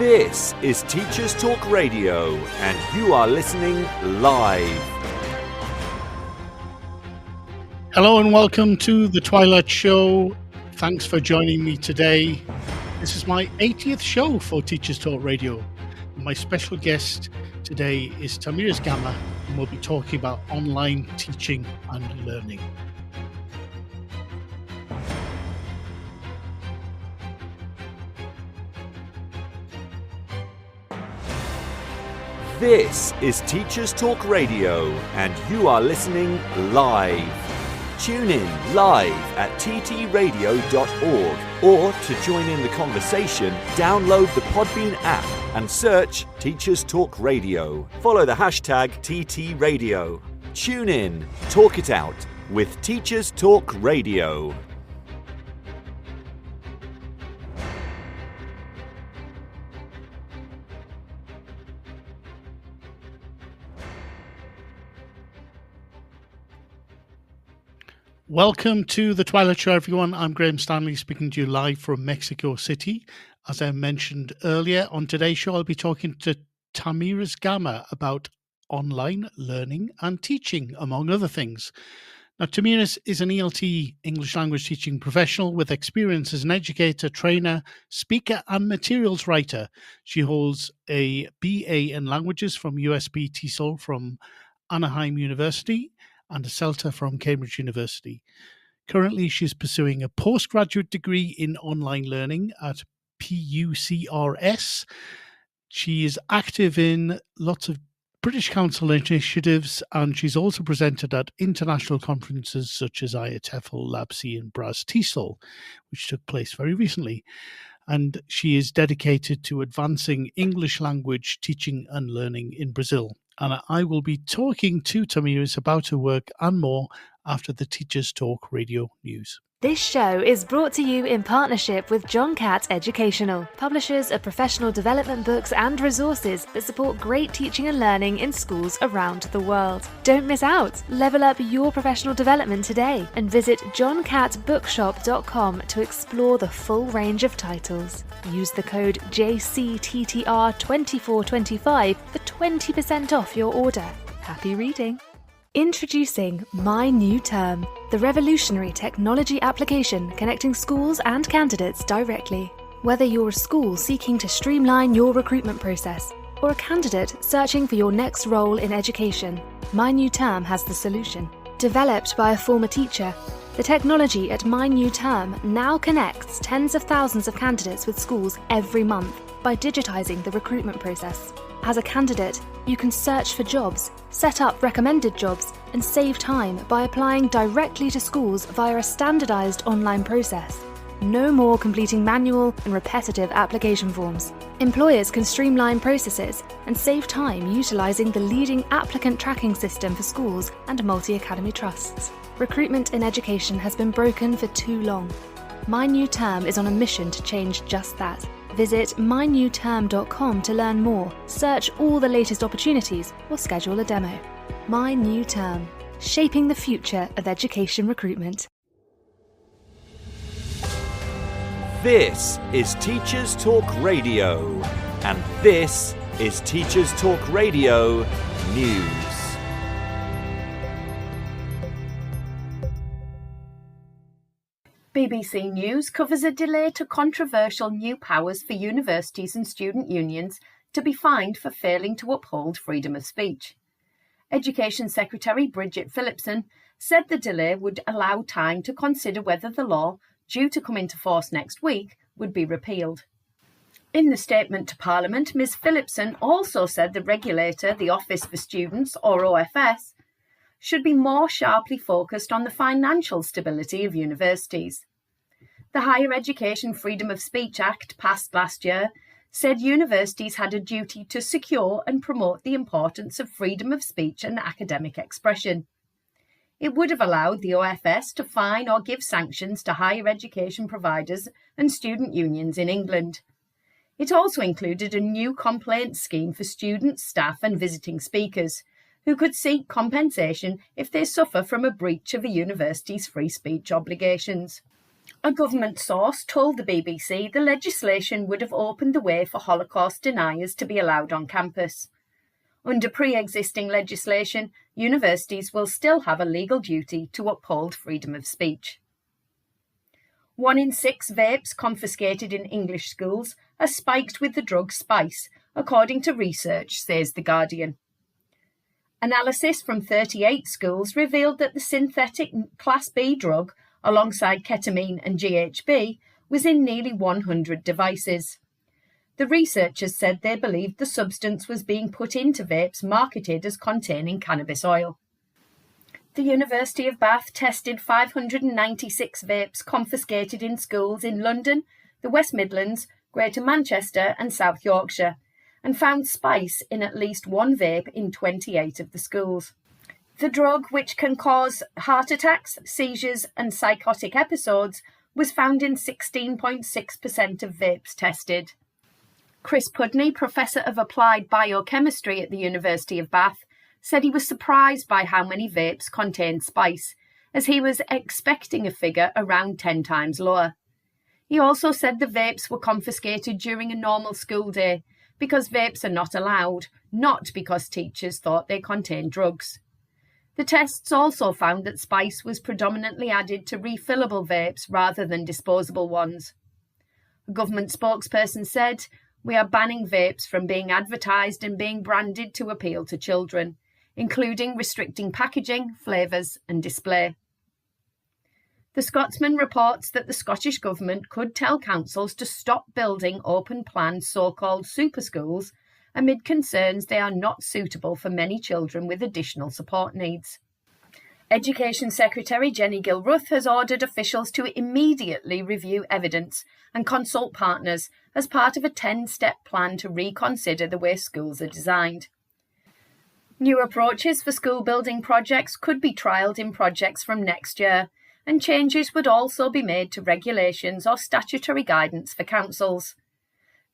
This is Teachers Talk Radio, and you are listening live. Hello and welcome to the Twilight Show. Thanks for joining me today. This is my 80th show for Teachers Talk Radio. My special guest today is Tamiris Gamma, and we'll be talking about online teaching and learning. This is Teachers Talk Radio, and you are listening live. Tune in live at ttradio.org, or to join in the conversation, download the Podbean app and search Teachers Talk Radio. Follow the hashtag TTRadio. Tune in, talk it out with Teachers Talk Radio. Welcome to the Twilight Show, everyone. I'm Graham Stanley, speaking to you live from Mexico City. As I mentioned earlier, on today's show, I'll be talking to Tamiris Gamma about online learning and teaching, among other things. Now, Tamiris is an ELT English language teaching professional with experience as an educator, trainer, speaker, and materials writer. She holds a BA in languages from USB TESOL from Anaheim University and a CELTA from Cambridge University. Currently, she's pursuing a postgraduate degree in online learning at PUCRS. She is active in lots of British Council initiatives, and she's also presented at international conferences such as IATEFL, LabC, and Braz TESOL, which took place very recently. And she is dedicated to advancing English language teaching and learning in Brazil. And I will be talking to Tamiris about her work and more after the Teachers Talk Radio news. This show is brought to you in partnership with John Catt Educational, publishers of professional development books and resources that support great teaching and learning in schools around the world. Don't miss out. Level up your professional development today and visit johncattbookshop.com to explore the full range of titles. Use the code JCTTR2425 for 20% off your order. Happy reading. Introducing My New Term, the revolutionary technology application connecting schools and candidates directly. Whether you're a school seeking to streamline your recruitment process or a candidate searching for your next role in education, My New Term has the solution. Developed by a former teacher, the technology at My New Term now connects tens of thousands of candidates with schools every month by digitizing the recruitment process. As a candidate, you can search for jobs, set up recommended jobs, and save time by applying directly to schools via a standardized online process. No more completing manual and repetitive application forms. Employers can streamline processes and save time utilizing the leading applicant tracking system for schools and multi-academy trusts. Recruitment in education has been broken for too long. My New Term is on a mission to change just that. Visit mynewterm.com to learn more, search all the latest opportunities, or schedule a demo. My New Term, shaping the future of education recruitment. This is Teachers Talk Radio, and this is Teachers Talk Radio News. BBC News covers a delay to controversial new powers for universities and student unions to be fined for failing to uphold freedom of speech. Education Secretary Bridget Phillipson said the delay would allow time to consider whether the law, due to come into force next week, would be repealed. In the statement to Parliament, Ms Phillipson also said the regulator, the Office for Students, or OFS, should be more sharply focused on the financial stability of universities. The Higher Education Freedom of Speech Act, passed last year, said universities had a duty to secure and promote the importance of freedom of speech and academic expression. It would have allowed the OFS to fine or give sanctions to higher education providers and student unions in England. It also included a new complaint scheme for students, staff and visiting speakers, who could seek compensation if they suffer from a breach of a university's free speech obligations. A government source told the BBC the legislation would have opened the way for Holocaust deniers to be allowed on campus. Under pre-existing legislation, universities will still have a legal duty to uphold freedom of speech. 1 in 6 vapes confiscated in English schools are spiked with the drug spice, according to research, says The Guardian. Analysis from 38 schools revealed that the synthetic Class B drug, alongside ketamine and GHB, was in nearly 100 devices. The researchers said they believed the substance was being put into vapes marketed as containing cannabis oil. The University of Bath tested 596 vapes confiscated in schools in London, the West Midlands, Greater Manchester and South Yorkshire, and found spice in at least one vape in 28 of the schools. The drug, which can cause heart attacks, seizures and psychotic episodes, was found in 16.6% of vapes tested. Chris Pudney, Professor of Applied Biochemistry at the University of Bath, said he was surprised by how many vapes contained spice, as he was expecting a figure around 10 times lower. He also said the vapes were confiscated during a normal school day because vapes are not allowed, not because teachers thought they contained drugs. The tests also found that spice was predominantly added to refillable vapes rather than disposable ones. A government spokesperson said, "We are banning vapes from being advertised and being branded to appeal to children, including restricting packaging, flavours and display." The Scotsman reports that the Scottish Government could tell councils to stop building open-plan so-called super schools amid concerns they are not suitable for many children with additional support needs. Education Secretary Jenny Gilruth has ordered officials to immediately review evidence and consult partners as part of a 10-step plan to reconsider the way schools are designed. New approaches for school building projects could be trialled in projects from next year, and changes would also be made to regulations or statutory guidance for councils.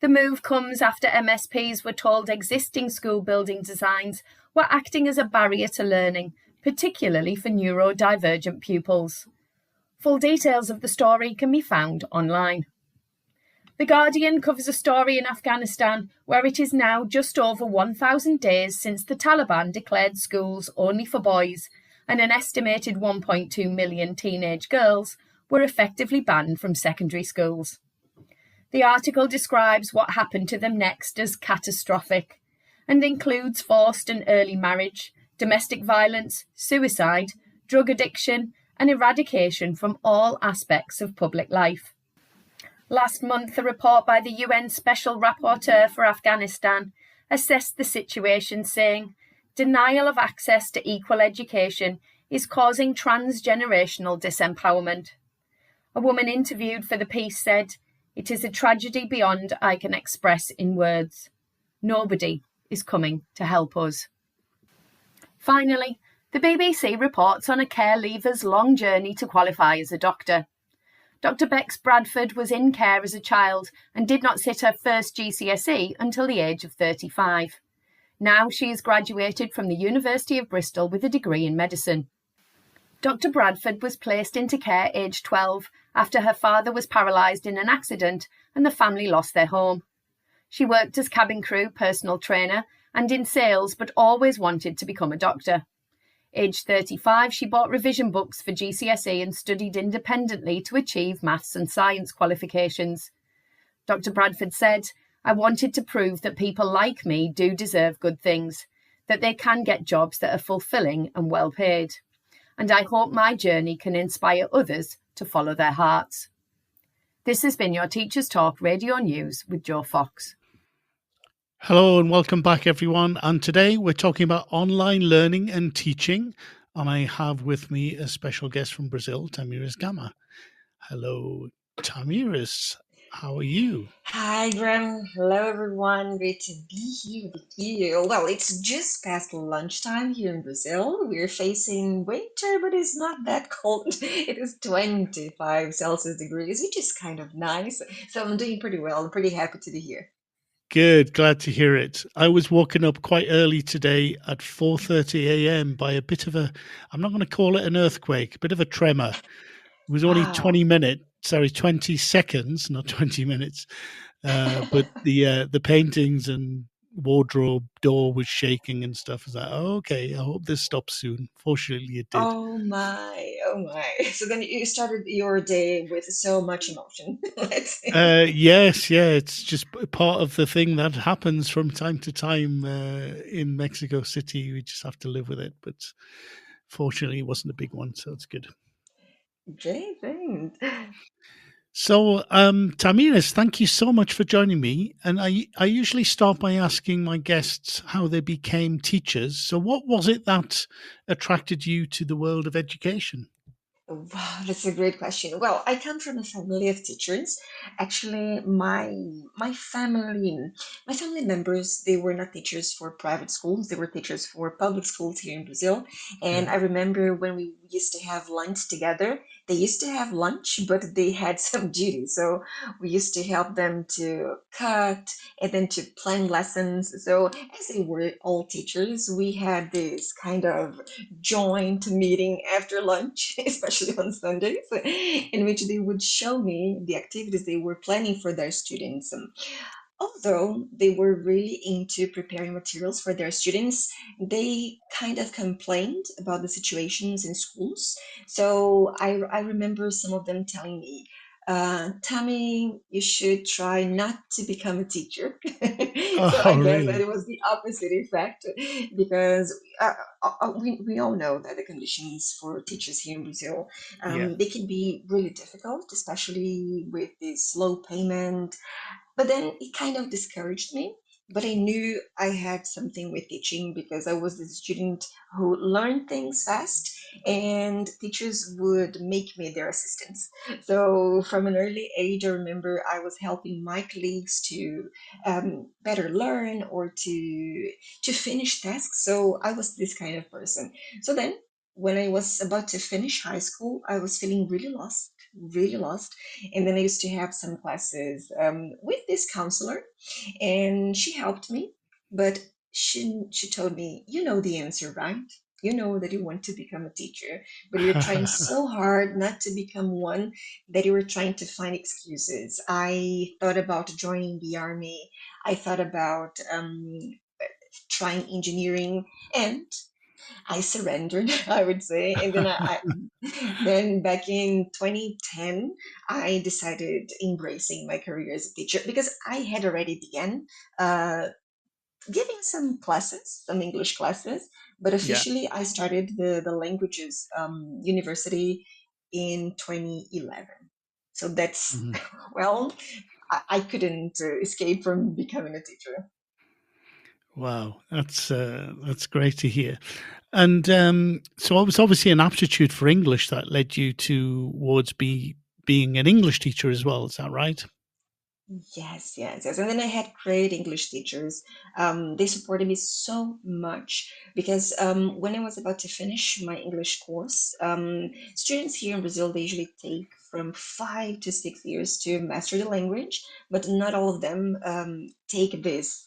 The move comes after MSPs were told existing school building designs were acting as a barrier to learning, particularly for neurodivergent pupils. Full details of the story can be found online. The Guardian covers a story in Afghanistan where it is now just over 1,000 days since the Taliban declared schools only for boys, and an estimated 1.2 million teenage girls were effectively banned from secondary schools. The article describes what happened to them next as catastrophic, and includes forced and early marriage, domestic violence, suicide, drug addiction, and eradication from all aspects of public life. Last month, a report by the UN Special Rapporteur for Afghanistan assessed the situation, saying, "Denial of access to equal education is causing transgenerational disempowerment." A woman interviewed for the piece said, "It is a tragedy beyond I can express in words. Nobody is coming to help us." Finally, the BBC reports on a care leaver's long journey to qualify as a doctor. Dr. Bex Bradford was in care as a child and did not sit her first GCSE until the age of 35. Now she has graduated from the University of Bristol with a degree in medicine. Dr. Bradford was placed into care aged 12 after her father was paralysed in an accident and the family lost their home. She worked as cabin crew, personal trainer, and in sales, but always wanted to become a doctor. Aged 35, she bought revision books for GCSE and studied independently to achieve maths and science qualifications. Dr. Bradford said, "I wanted to prove that people like me do deserve good things, that they can get jobs that are fulfilling and well paid. And I hope my journey can inspire others to follow their hearts." This has been your Teachers Talk Radio News with Joe Fox. Hello and welcome back, everyone. And today we're talking about online learning and teaching. And I have with me a special guest from Brazil, Tamiris Gama. Hello, Tamiris. How are you? Hi, Graham. Hello, everyone. Great to be here with you. Well, it's just past lunchtime here in Brazil. We're facing winter, but it's not that cold. It is 25 Celsius degrees, which is kind of nice. So I'm doing pretty well. I'm pretty happy to be here. Good. Glad to hear it. I was woken up quite early today at 4:30 a.m. by a bit of a, I'm not going to call it an earthquake, a bit of a tremor. It was only Wow. 20 minutes, sorry, 20 seconds, not 20 minutes. But the paintings and wardrobe door was shaking and stuff. I was like, oh, okay, I hope this stops soon. Fortunately, it did. Oh my, oh my. So then you started your day with so much emotion. Let's say. Yes, yeah, it's just part of the thing that happens from time to time in Mexico City. We just have to live with it. But fortunately, it wasn't a big one, so it's good. Great, great. So, Tamiris, thank you so much for joining me. And I usually start by asking my guests how they became teachers. So, what was it that attracted you to the world of education? Wow, that's a great question. Well, I come from a family of teachers. Actually, my my family members, they were not teachers for private schools. They were teachers for public schools here in Brazil. And Yeah. I remember when we used to have lunch together, they used to have lunch, but they had some duties. So we used to help them to cut and then to plan lessons. So as they were all teachers, we had this kind of joint meeting after lunch, especially on Sundays, in which they would show me the activities they were planning for their students. Although they were really into preparing materials for their students, they kind of complained about the situations in schools. So I remember some of them telling me, Tammy, you should try not to become a teacher. So Oh, I guess that really? it was the opposite effect because we all know that the conditions for teachers here in Brazil, Yeah. they can be really difficult, especially with the slow payment, but then it kind of discouraged me. But I knew I had something with teaching because I was the student who learned things fast, and teachers would make me their assistants. So from an early age, I remember I was helping my colleagues to better learn or to finish tasks. So I was this kind of person. So then, when I was about to finish high school, I was feeling really lost, really lost. And then I used to have some classes with this counselor, and she helped me. But she told me, you know the answer, right? You know that you want to become a teacher, but you're trying so hard not to become one that you were trying to find excuses. I thought about joining the army. I thought about trying engineering, and I surrendered, I would say. And then then back in 2010, I decided embracing my career as a teacher because I had already began uh, giving some classes, some English classes, but Yeah. officially I started the languages university in 2011. So that's, Mhm. well, I couldn't escape from becoming a teacher. Wow, that's great to hear. And so it was obviously an aptitude for English that led you towards being an English teacher as well. Is that right? Yes, yes, yes. And then I had great English teachers. They supported me so much because when I was about to finish my English course, students here in Brazil, they usually take from 5 to 6 years to master the language, but not all of them take this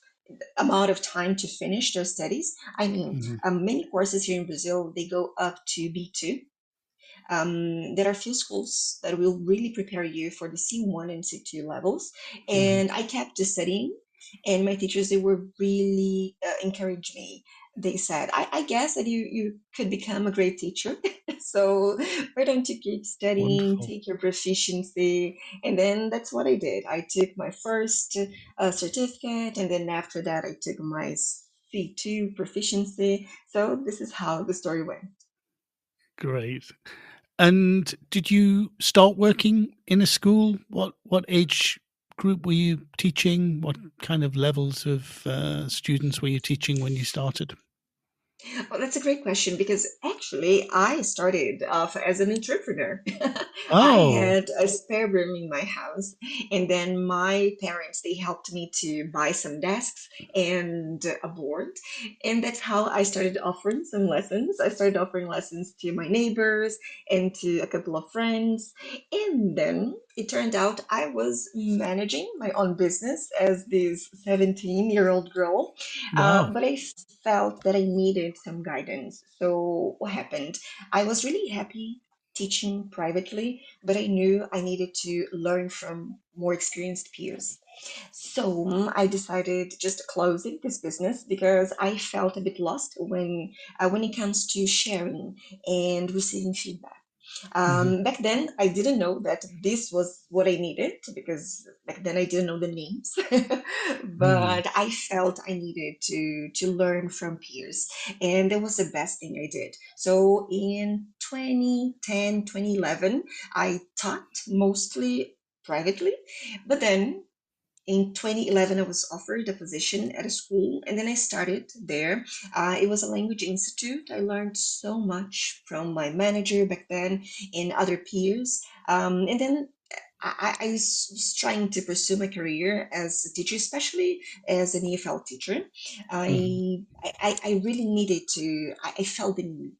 amount of time to finish their studies. I mean, Hmm. many courses here in Brazil, they go up to B2. There are few schools that will really prepare you for the C1 and C2 levels. Hmm. And I kept just studying, and my teachers, they were really encouraged me. They said, I guess that you could become a great teacher. So why don't you keep studying, Wonderful. take your proficiency? And then that's what I did. I took my first certificate, and then after that, I took my C2 proficiency. So this is how the story went. Great. And did you start working in a school? What age group were you teaching? What kind of levels of students were you teaching when you started? Well, that's a great question because actually I started off as an entrepreneur. I Oh, had a spare room in my house, and then my parents, they helped me to buy some desks and a board, and that's how I started offering some lessons. I started offering lessons to my neighbors and to a couple of friends, and then it turned out I was managing my own business as this 17-year-old girl, wow. but I felt that I needed some guidance. So what happened? I was really happy. teaching privately, but I knew I needed to learn from more experienced peers. So I decided just closing this business because I felt a bit lost when it comes to sharing and receiving feedback. Hmm. Back then, I didn't know that this was what I needed because back then I didn't know the names, Mm. but I felt I needed to learn from peers, and that was the best thing I did. So in 2010, 2011, I taught mostly privately, but then in 2011 I was offered a position at a school, and then I started there. It was a language institute. I learned so much from my manager back then and other peers, and then I was trying to pursue my career as a teacher, especially as an EFL teacher. Mhm. I really needed to. I felt the need.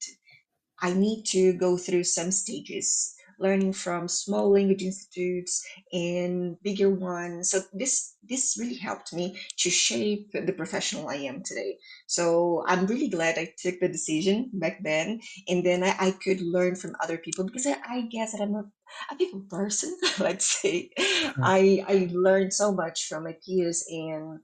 I need to go through some stages, learning from small language institutes and bigger ones. So this really helped me to shape the professional I am today. So I'm really glad I took the decision back then, and then I could learn from other people because I guess that I'm a people person. Let's say I learned so much from my peers, and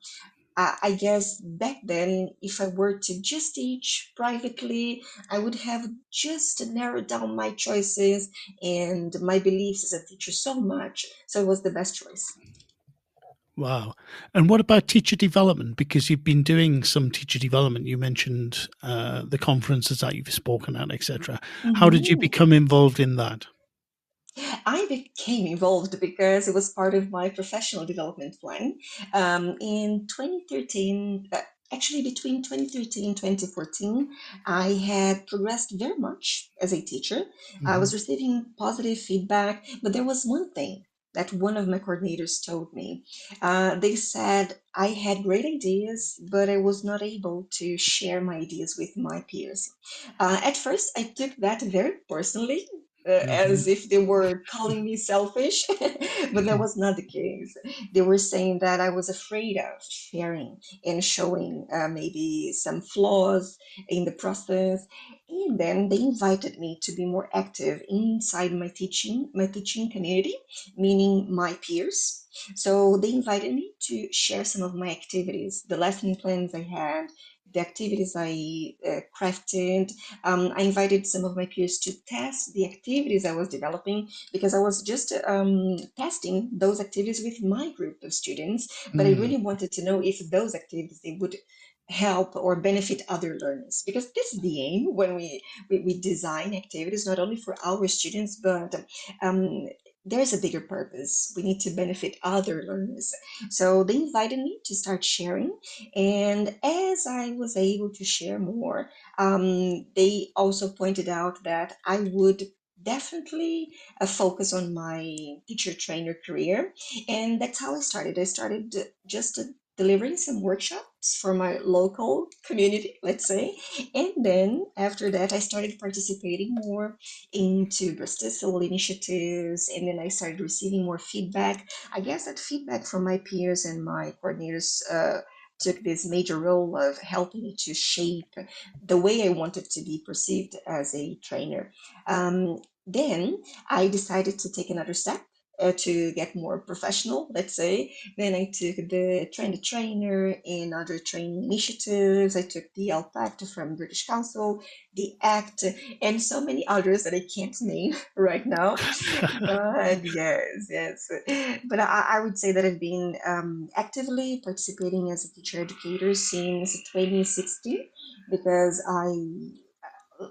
I guess back then, if I were to just teach privately, I would have just narrowed down my choices and my beliefs as a teacher so much. So it was the best choice. Wow. And what about teacher development? Because you've been doing some teacher development. You mentioned the conferences that you've spoken at, etc. How did you Mhm. become involved in that? I became involved because it was part of my professional development plan. In 2013, actually between 2013 and 2014, I had progressed very much as a teacher. I Hmm. was receiving positive feedback, but there was one thing that one of my coordinators told me. They said I had great ideas, but I was not able to share my ideas with my peers. At first, I took that very personally, Hmm. as if they were calling me selfish, but that was not the case. They were saying that I was afraid of sharing and showing maybe some flaws in the process. And then they invited me to be more active inside my teaching community, meaning my peers. So they invited me to share some of my activities, the lesson plans I had, the activities I crafted. I invited some of my peers to test the activities I was developing because I was just testing those activities with my group of students, but I Mm. really wanted to know if those activities they would help or benefit other learners because this is the aim when we design activities not only for our students but um, there's a bigger purpose. We need to benefit other learners. So they invited me to start sharing, and as I was able to share more, they also pointed out that I would definitely focus on my teacher trainer career. And that's how I started. I started just delivering some workshops for my local community, let's say. And then after that, I started participating more into Bristol initiatives. And then I started receiving more feedback. I guess that feedback from my peers and my coordinators. Took this major role of helping me to shape the way I wanted to be perceived as a trainer. Then I decided to take another step. To get more professional, let's say. Then I took the Train the Trainer in other training initiatives. I took the LPACT from British Council, the ACT, and so many others that I can't name right now. But yes. But I would say that I've been actively participating as a teacher educator since 2016 because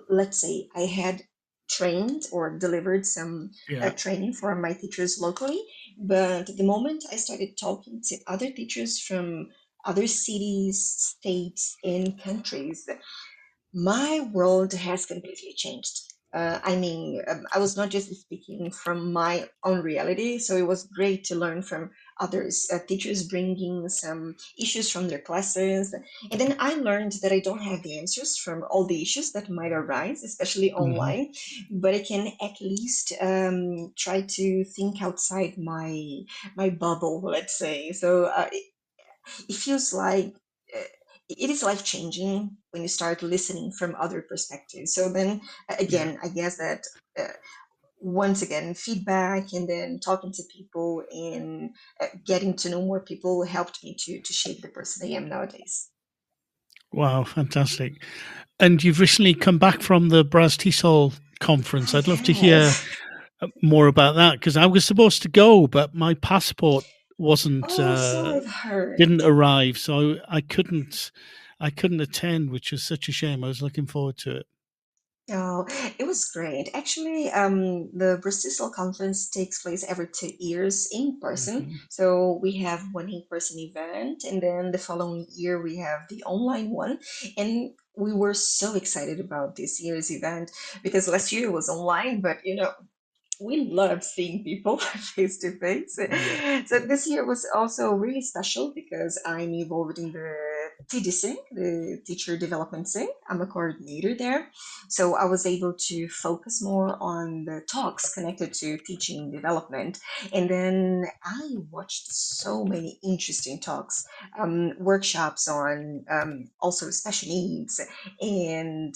let's say, I had trained or delivered some Yeah. training for my teachers locally. But the moment I started talking to other teachers from other cities, states, and countries, my world has completely changed. I was not just speaking from my own reality, so it was great to learn from others, teachers bringing some issues from their classes. And then I learned that I don't have the answers from all the issues that might arise, especially Hmm. online, but I can at least try to think outside my bubble, let's say. So it feels like uh, it is life changing when you start listening from other perspectives. So then Yeah. again, I guess that uh, once again, feedback and then talking to people and getting to know more people helped me to shape the person I am nowadays. Wow, fantastic. And you've recently come back from the Braz Tisol conference. Ah, I'd love to hear yes. more about that because I was supposed to go, but my passport wasn't Oh, so I've heard. didn't arrive, so I couldn't attend, which was such a shame. I was looking forward to it. Oh, it was great. Actually, the Bristol conference takes place every 2 years in person. Hmm. So we have one in-person event, and then the following year we have the online one. And we were so excited about this year's event because last year was online, but we love seeing people face to face. Yeah. So this year was also really special because I'm involved in the TDC, the Teacher Development Sync. I'm a coordinator there. So I was able to focus more on the talks connected to teaching development. And then I watched so many interesting talks, workshops on also special needs and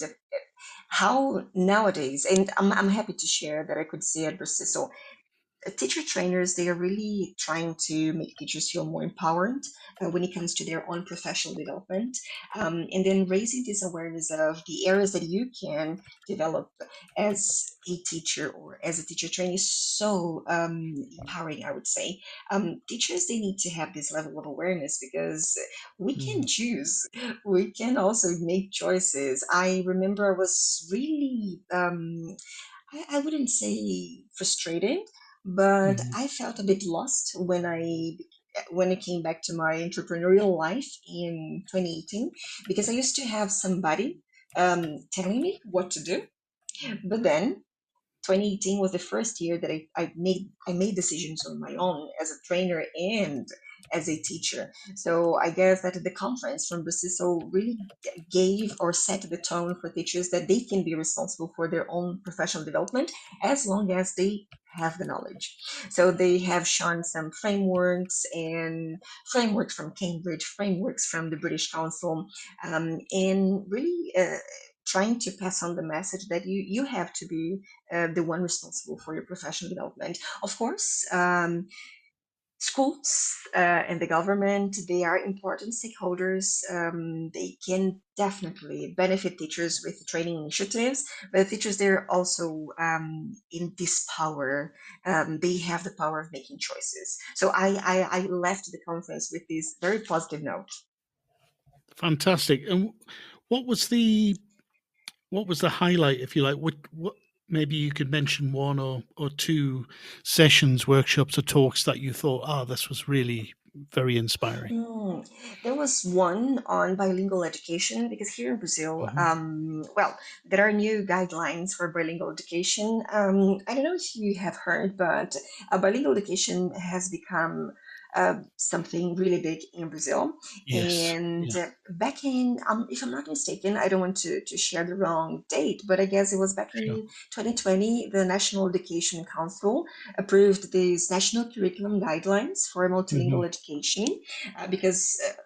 how nowadays, and I'm happy to share that I could see at Bristol, teacher trainers, they are really trying to make teachers feel more empowered when it comes to their own professional development, and then raising this awareness of the areas that you can develop as a teacher or as a teacher trainee is so empowering, I would say. Teachers, they need to have this level of awareness because we can Mm. choose, we can also make choices. I remember I was really I wouldn't say frustrated, but Mhm. I felt a bit lost when I came back to my entrepreneurial life in 2018 because I used to have somebody telling me what to do, but then 2018 was the first year that I made decisions on my own as a trainer and as a teacher. So I guess that the conference from Busiso really gave or set the tone for teachers that they can be responsible for their own professional development as long as they have the knowledge. So they have shown some frameworks from Cambridge, frameworks from the British Council, and really trying to pass on the message that you have to be the one responsible for your professional development. Of course, schools and the government, they are important stakeholders. They can definitely benefit teachers with training initiatives, but teachers, they're also in this power. They have the power of making choices. So I left the conference with this very positive note. Fantastic. And what was the what was the highlight, if you like? What maybe you could mention one or two sessions, workshops, or talks that you thought, this was really very inspiring. Mm, there was one on bilingual education because here in Brazil, Hmm. well, there are new guidelines for bilingual education. I don't know if you have heard, but bilingual education has become something really big in Brazil. Yes. And Yeah. back in, if I'm not mistaken, I don't want to share the wrong date, but I guess it was back Sure. in 2020, the National Education Council approved these national curriculum guidelines for Hmm. multilingual education because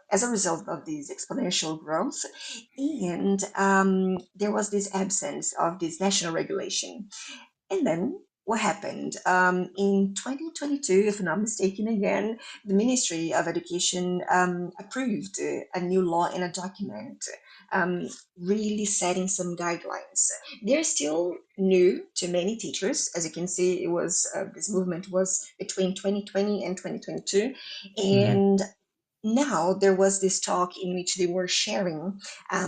as a result of this exponential growth, and there was this absence of this national regulation. And then what happened? In 2022, if I'm not mistaken again, the Ministry of Education approved a new law in a document, um, really setting some guidelines. They're still new to many teachers. As you can see, it was this movement was between 2020 and 2022. Hmm. And now there was this talk in which they were sharing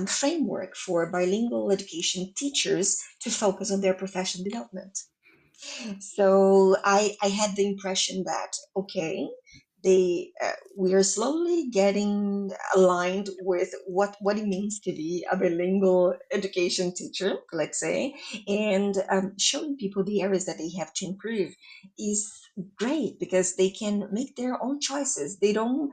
framework for bilingual education teachers to focus on their professional development. So I had the impression that okay, we are slowly getting aligned with what it means to be a bilingual education teacher, let's say, and showing people the areas that they have to improve is great because they can make their own choices. They don't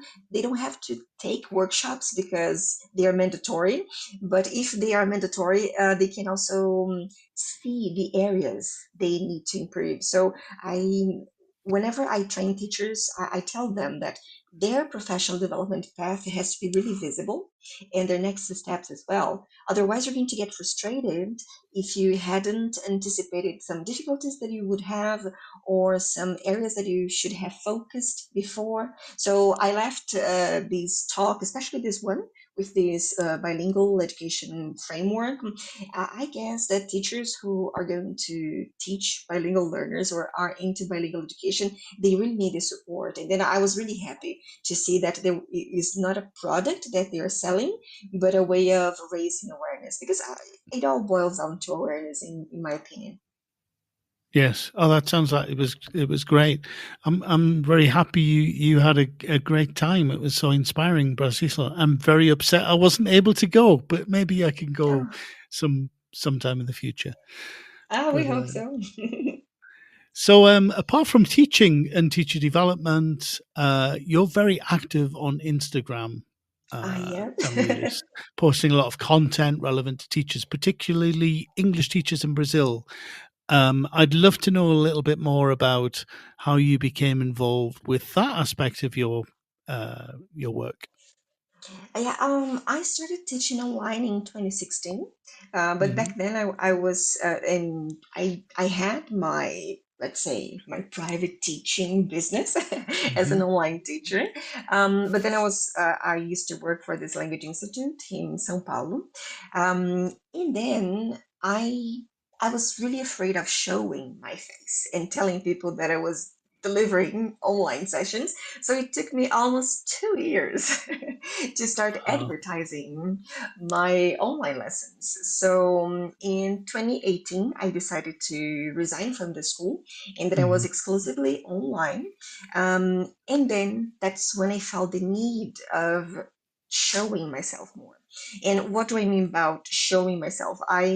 have to take workshops because they are mandatory, but if they are mandatory, they can also see the areas they need to improve. So I, whenever I train teachers, I tell them that their professional development path has to be really visible and their next steps as well. Otherwise, you're going to get frustrated if you hadn't anticipated some difficulties that you would have or some areas that you should have focused before. So I left this talk, especially this one, with this bilingual education framework. I guess that teachers who are going to teach bilingual learners or are into bilingual education, they really need the support. And then I was really happy to see that there is not a product that they are selling, but a way of raising awareness, because it all boils down to awareness, in my opinion. Yes. Oh, that sounds like it was great. I'm very happy you had a great time. It was so inspiring, Brasiso. I'm very upset I wasn't able to go, but maybe I can go Oh, sometime in the future. we But hope so. so apart from teaching and teacher development, you're very active on Instagram. Yeah. Tamiris, posting a lot of content relevant to teachers, particularly English teachers in Brazil. I'd love to know a little bit more about how you became involved with that aspect of your work. Yeah, I started teaching online in 2016, but Hmm. back then I was and I had my, let's say, my private teaching business as an Hmm. online teacher. But then I used to work for this language institute in São Paulo, and then I was really afraid of showing my face and telling people that I was delivering online sessions. So it took me almost 2 years to start Wow. advertising my online lessons. So in 2018, I decided to resign from the school and that I was Hmm. exclusively online. And then that's when I felt the need of showing myself more. And what do I mean about showing myself? I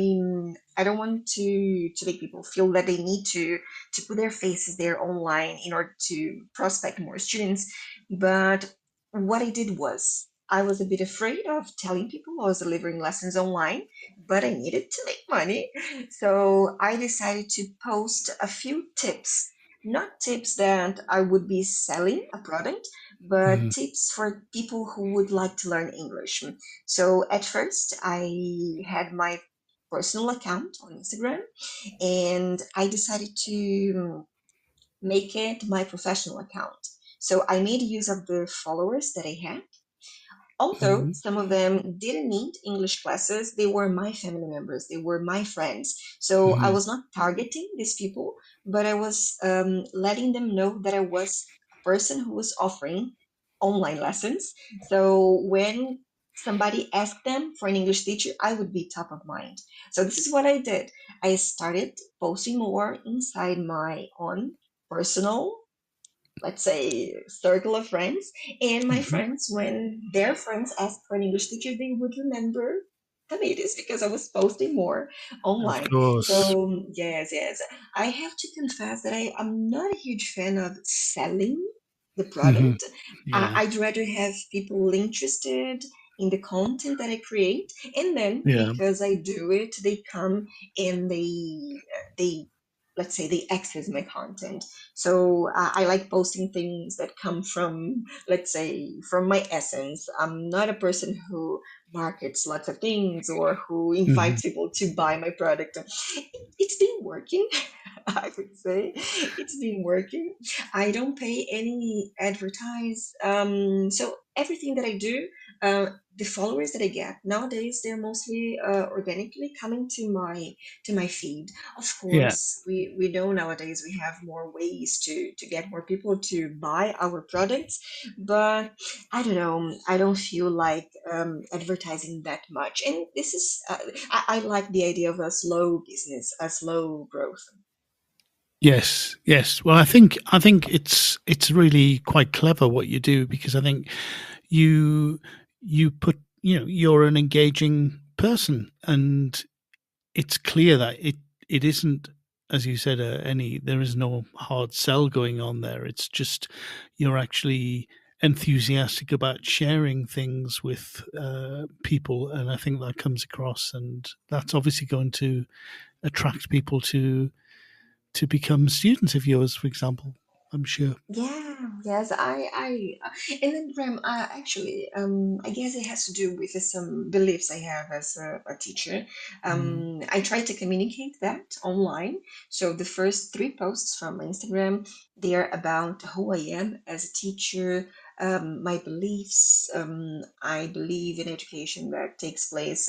don't want to make people feel that they need to put their faces there online in order to prospect more students. But what I did was I was a bit afraid of telling people I was delivering lessons online, but I needed to make money. So I decided to post a few tips, not tips that I would be selling a product, but Hmm. tips for people who would like to learn English. So at first, I had my personal account on Instagram and I decided to make it my professional account. So I made use of the followers that I had. Although Hmm. some of them didn't need English classes, they were my family members, they were my friends. So I Hmm. was not targeting these people, but I was letting them know that I was a person who was offering online lessons. So when somebody asked them for an English teacher, I would be top of mind. So this is what I did. I started posting more inside my own personal, let's say, circle of friends. And my Hmm. friends, when their friends asked for an English teacher, they would remember Hamidi's because I was posting more Of online. course. So yes, yes, I have to confess that I am not a huge fan of selling the Hmm. product. Yeah. I'd rather have people interested in the content that I create, and then Yeah. because I do it, they come and they let's say they access my content. So I like posting things that come from, let's say, from my essence. I'm not a person who markets lots of things or who Hmm. invites people to buy my product. It's been working, I would say. It's been working. I don't pay any advertise. So everything that I do, the followers that I get nowadays, they're mostly organically coming to my feed. Of Yeah. course, we know nowadays we have more ways to get more people to buy our products, but I don't know. I don't feel like advertising that much. And this is, I like the idea of a slow business, a slow growth. Yes, yes. Well, I think it's really quite clever what you do, because I think you you put you're an engaging person, and it's clear that it isn't, as you said, any there is no hard sell going on there. It's just you're actually enthusiastic about sharing things with people, and I think that comes across, and that's obviously going to attract people to become students of yours, for example. I'm sure. Yeah, yes, and then Graham, actually, I guess it has to do with some beliefs I have as a teacher. I try to communicate that online. So the first three posts from my Instagram, they are about who I am as a teacher, my beliefs. I believe in education that takes place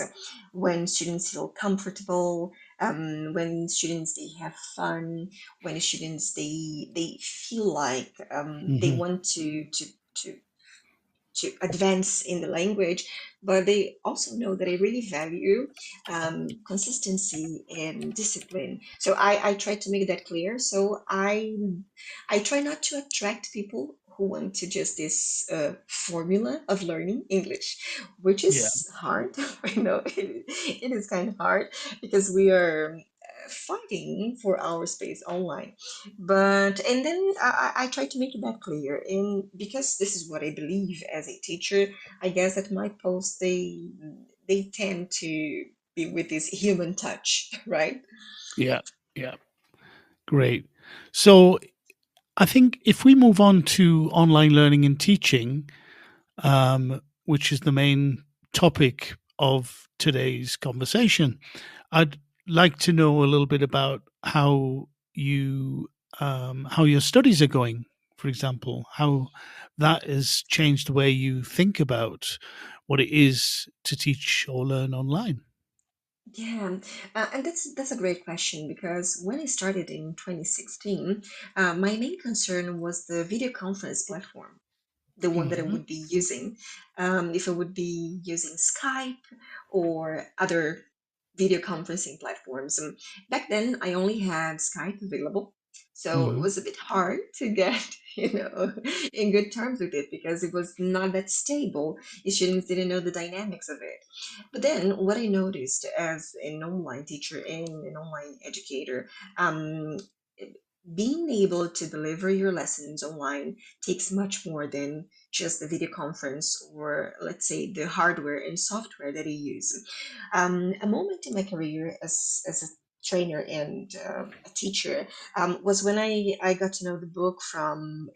when students feel comfortable, when students they have fun, when the students they feel like they Hmm. want to to advance in the language, but they also know that I really value consistency and discipline. So I try to make that clear. So I try not to attract people who want to just this formula of learning English, which Yeah. is hard. I know it is kind of hard because we are fighting for our space online. But and then I try to make that clear, and because this is what I believe as a teacher, I guess that my posts they tend to be with this human touch, right? Yeah. Yeah. Great. So I think if we move on to online learning and teaching, which is the main topic of today's conversation, I'd like to know a little bit about how your studies are going. For example, how that has changed the way you think about what it is to teach or learn online. Yeah, and that's a great question because when I started in 2016, my main concern was the video conference platform, the one that I Hmm. would be using. If I would be using Skype or other video conferencing platforms. Back then, I only had Skype available, so it Hmm. was a bit hard to get, in good terms with it because it was not that stable. The students didn't know the dynamics of it. But then, what I noticed as an online teacher and an online educator, um, being able to deliver your lessons online takes much more than just the video conference or let's say the hardware and software that you use. A moment in my career as a trainer and a teacher was when I got to know the book from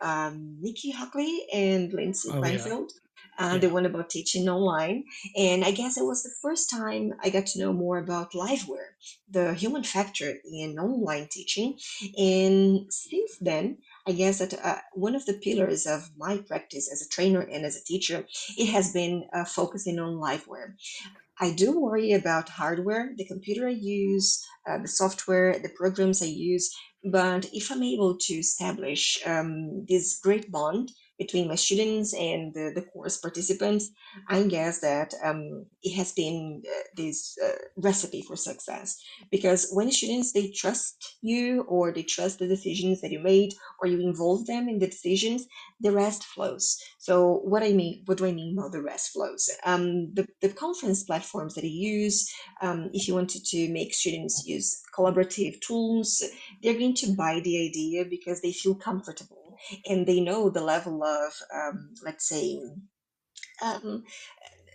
Nikki Hockley and Lindsay Oh yeah, Kleinfeld, the yeah. one about teaching online. And I guess it was the first time I got to know more about liveware, the human factor in online teaching. And since then, I guess that one of the pillars of my practice as a trainer and as a teacher, it has been focusing on liveware. I do worry about hardware, the computer I use, the software, the programs I use. But if I'm able to establish this great bond between my students and the course participants, I guess that it has been this recipe for success. Because when students they trust you or they trust the decisions that you made or you involve them in the decisions, the rest flows. So what do I mean by the rest flows? The conference platforms that you use, if you wanted to make students use collaborative tools, they're going to buy the idea because they feel comfortable and they know the level of, let's say, um,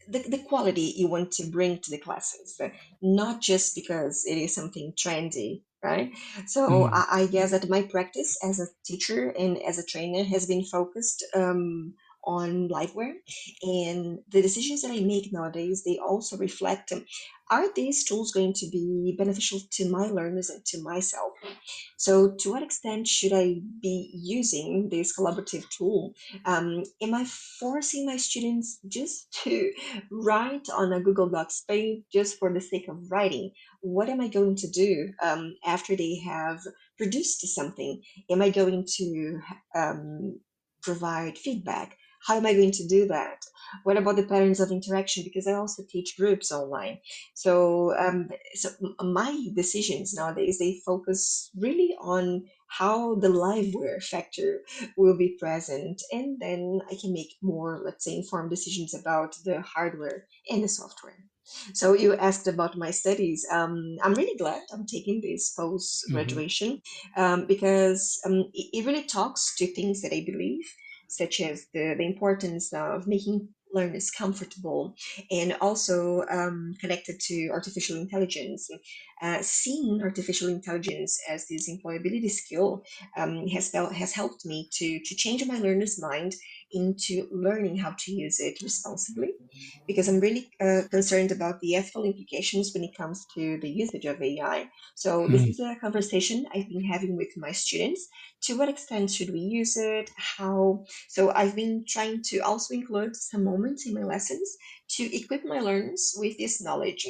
the quality you want to bring to the classes, not just because it is something trendy, right? So Mm. I guess that my practice as a teacher and as a trainer has been focused on liveware, and the decisions that I make nowadays they also reflect. Are these tools going to be beneficial to my learners and to myself? So, to what extent should I be using this collaborative tool? Am I forcing my students just to write on a Google Docs page just for the sake of writing? What am I going to do after they have produced something? Am I going to provide feedback? How am I going to do that? What about the patterns of interaction? Because I also teach groups online. So my decisions nowadays they focus really on how the liveware factor will be present, and then I can make more, let's say, informed decisions about the hardware and the software. So you asked about my studies. I'm really glad I'm taking this post Hmm. graduation because it really talks to things that I believe, such as the importance of making learners comfortable, and also connected to artificial intelligence. Seeing artificial intelligence as this employability skill has helped me to change my learner's mind into learning how to use it responsibly, because I'm really concerned about the ethical implications when it comes to the usage of AI. So this Mm. is a conversation I've been having with my students. To what extent should we use it? How? So I've been trying to also include some moments in my lessons to equip my learners with this knowledge.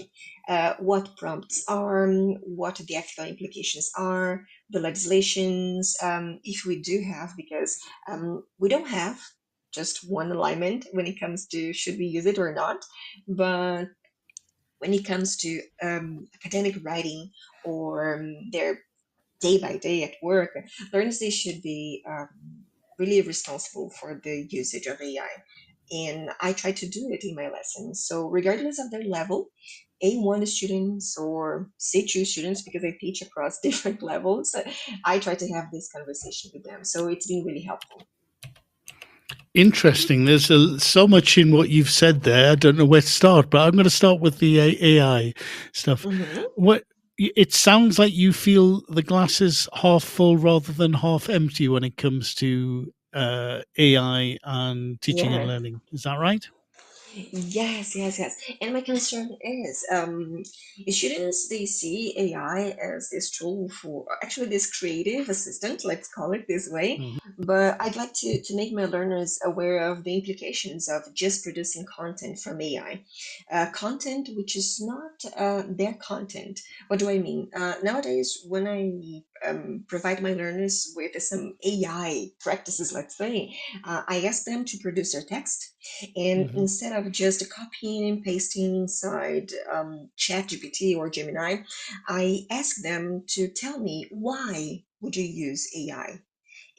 What prompts are, what the ethical implications are, the legislations, if we do have, because we don't have just one alignment when it comes to should we use it or not. But when it comes to academic writing or their day by day at work, learners they should be really responsible for the usage of AI. And I try to do it in my lessons. So regardless of their level, A1 students or C2 students, because I teach across different levels, I try to have this conversation with them. So it's been really helpful. Interesting. There's so much in what you've said there. I don't know where to start, but I'm going to start with the AI stuff. Mhm. What it sounds like you feel the glass is half full rather than half empty when it comes to AI and teaching and Yes. learning. Is that right? Yes, yes, yes. And my concern is, students they see AI as this tool for actually this creative assistant, let's call it this way. Mhm. But I'd like to make my learners aware of the implications of just producing content from AI, content which is not their content. What do I mean? Nowadays, when I provide my learners with some AI practices, let's say, I ask them to produce their text, and Mhm. instead of just copying and pasting inside ChatGPT or Gemini, I ask them to tell me why would you use AI,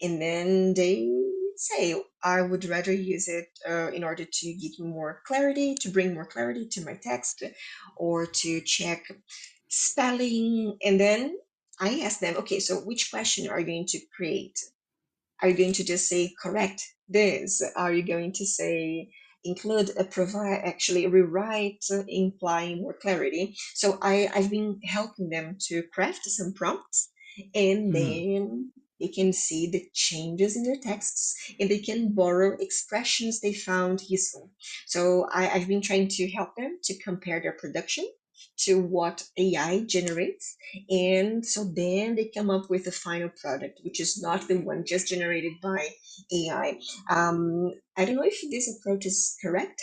and then they say I would rather use it in order to give me more clarity, to bring more clarity to my text, or to check spelling, and then I ask them, okay, so which question are you going to create? Are you going to just say correct this? Are you going to say include a provide actually rewrite implying more clarity? So I've been helping them to craft some prompts, and Mm. then they can see the changes in their texts and they can borrow expressions they found useful. So I've been trying to help them to compare their production to what AI generates, and so then they come up with a final product, which is not the one just generated by AI. I don't know if this approach is correct,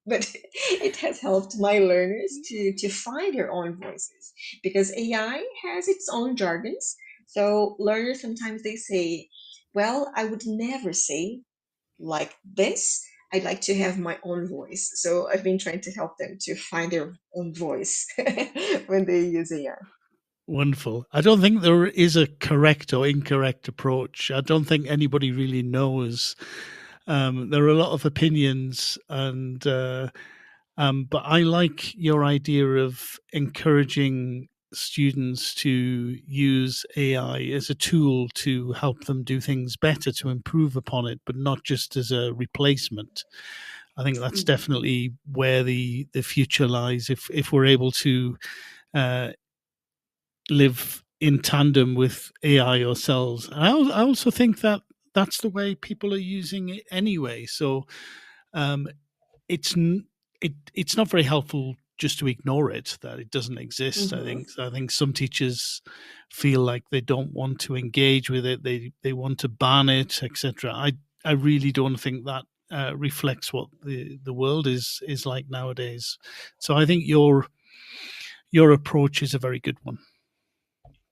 but it has helped my learners to find their own voices, because AI has its own jargons. So learners sometimes they say, well, I would never say like this. I'd like to have my own voice. So I've been trying to help them to find their own voice when they use AI. Wonderful. I don't think there is a correct or incorrect approach. I don't think anybody really knows. There are a lot of opinions, and but I like your idea of encouraging students to use AI as a tool to help them do things better, to improve upon it, but not just as a replacement. I think that's Mhm. definitely where the future lies. If we're able to uh, live in tandem with AI ourselves. And I also think that that's the way people are using it anyway. So um, it's it's not very helpful just to ignore it, that it doesn't exist. Mhm. I think some teachers feel like they don't want to engage with it. They want to ban it, etc. I really don't think that reflects what the world is like nowadays. So I think your approach is a very good one.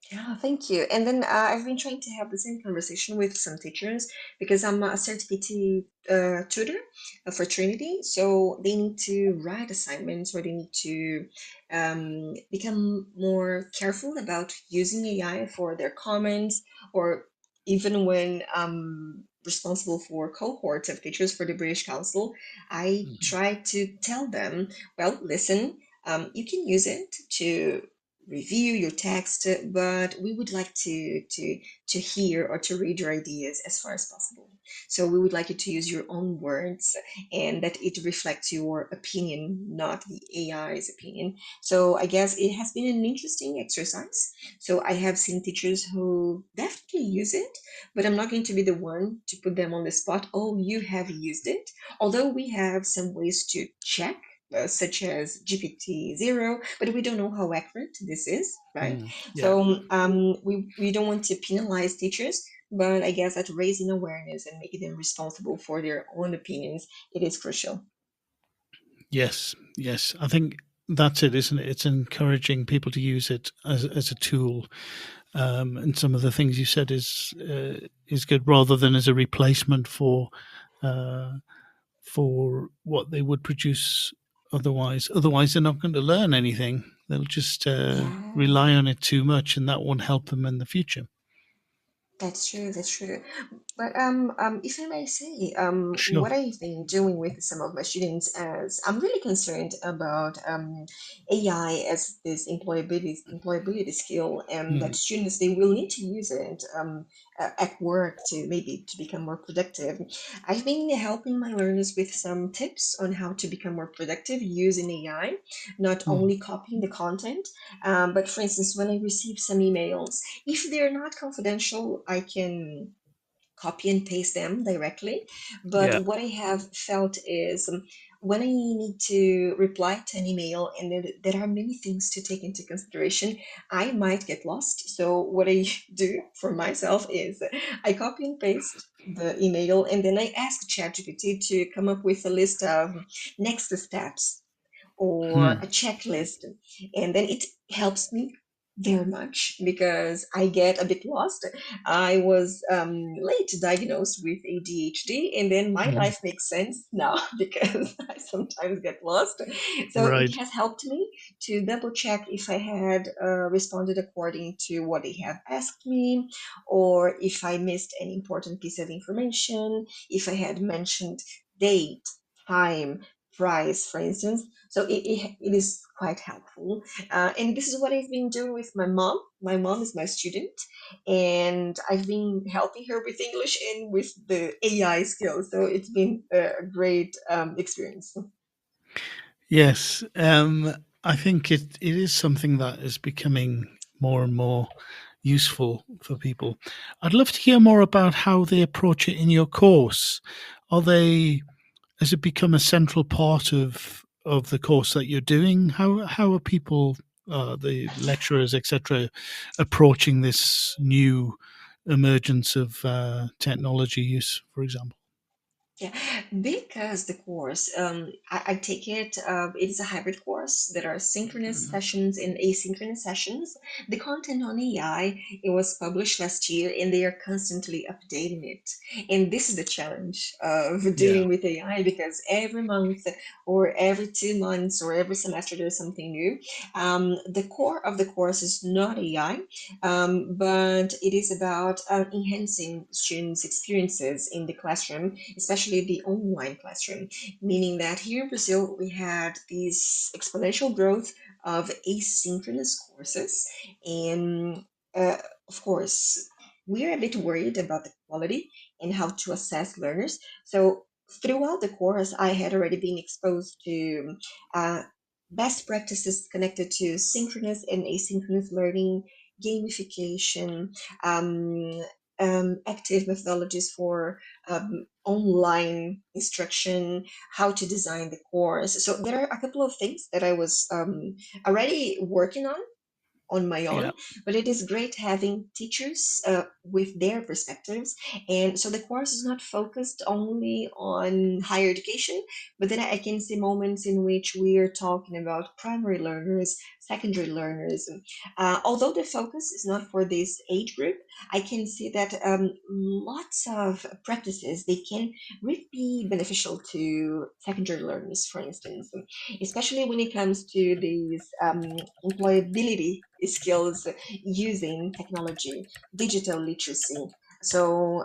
Yeah, thank you. And then I've been trying to have the same conversation with some teachers, because I'm a certificate tutor for Trinity. So they need to write assignments, or they need to become more careful about using AI for their comments, or even when I'm responsible for cohorts of teachers for the British Council, I Mhm. try to tell them, well, listen, you can use it to review your text, but we would like to hear or to read your ideas as far as possible. So we would like you to use your own words and that it reflects your opinion, not the AI's opinion. So I guess it has been an interesting exercise. So I have seen teachers who definitely use it, but I'm not going to be the one to put them on the spot. Oh, you have used it. Although we have some ways to check, such as GPT-0, but we don't know how accurate this is, right? Yeah. So we don't want to penalize teachers, but I guess that raising awareness and making them responsible for their own opinions, it is crucial. Yes. Yes. I think that's it, isn't it? It's encouraging people to use it as a tool. And some of the things you said is good, rather than as a replacement for what they would produce otherwise. Otherwise, they're not going to learn anything. They'll just Yeah. rely on it too much, and that won't help them in the future. That's true, that's true. But if I may say, Sure. what I've been doing with some of my students, as I'm really concerned about AI as this employability skill, and that Mm. students they will need to use it at work to maybe to become more productive. I've been helping my learners with some tips on how to become more productive using AI, not Mm. only copying the content, but for instance, when I receive some emails, if they're not confidential, I can copy and paste them directly. But Yeah. what I have felt is when I need to reply to an email and there are many things to take into consideration, I might get lost. So what I do for myself is I copy and paste the email and then I ask ChatGPT to come up with a list of next steps or Mm. a checklist. And then it helps me very much because I get a bit lost. I was late diagnosed with ADHD, and then my Mm. life makes sense now because I sometimes get lost. So it Right. has helped me to double check if I had responded according to what they have asked me, or if I missed any important piece of information, if I had mentioned date, time, price, for instance. So it is quite helpful. And this is what I've been doing with my mom. My mom is my student, and I've been helping her with English and with the AI skills. So it's been a great experience. Yes. I think it is something that is becoming more and more useful for people. I'd love to hear more about how they approach it in your course. Are they Has it become a central part of the course that you're doing? How are people, the lecturers, etc., approaching this new emergence of technology use, for example? Yeah, because the course, I take it, it is a hybrid course. There are synchronous sessions and asynchronous sessions. The content on AI, it was published last year and they are constantly updating it. And this is the challenge of Yeah. dealing with AI because every month or every 2 months or every semester there's something new. The core of the course is not AI, but it is about enhancing students' experiences in the classroom, especially the online classroom. Meaning that here in Brazil, we had this exponential growth of asynchronous courses. And of course, we're a bit worried about the quality and how to assess learners. So throughout the course, I had already been exposed to uh, best practices connected to synchronous and asynchronous learning, gamification, um, active methodologies for online instruction, how to design the course. So there are a couple of things that I was already working on my Yeah. own, but it is great having teachers with their perspectives. And so the course is not focused only on higher education, but then I can see moments in which we are talking about primary learners, secondary learners. Although the focus is not for this age group, I can see that lots of practices they can really be beneficial to secondary learners, for instance, especially when it comes to these employability skills using technology, digital literacy. So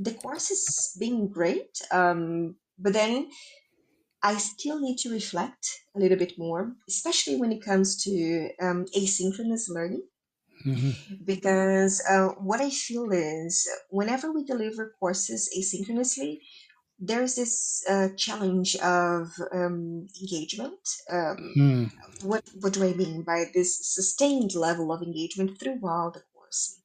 the course has been great, but then I still need to reflect a little bit more, especially when it comes to asynchronous learning, Hmm. because what I feel is whenever we deliver courses asynchronously, there's this challenge of engagement. What do I mean by this sustained level of engagement throughout the course?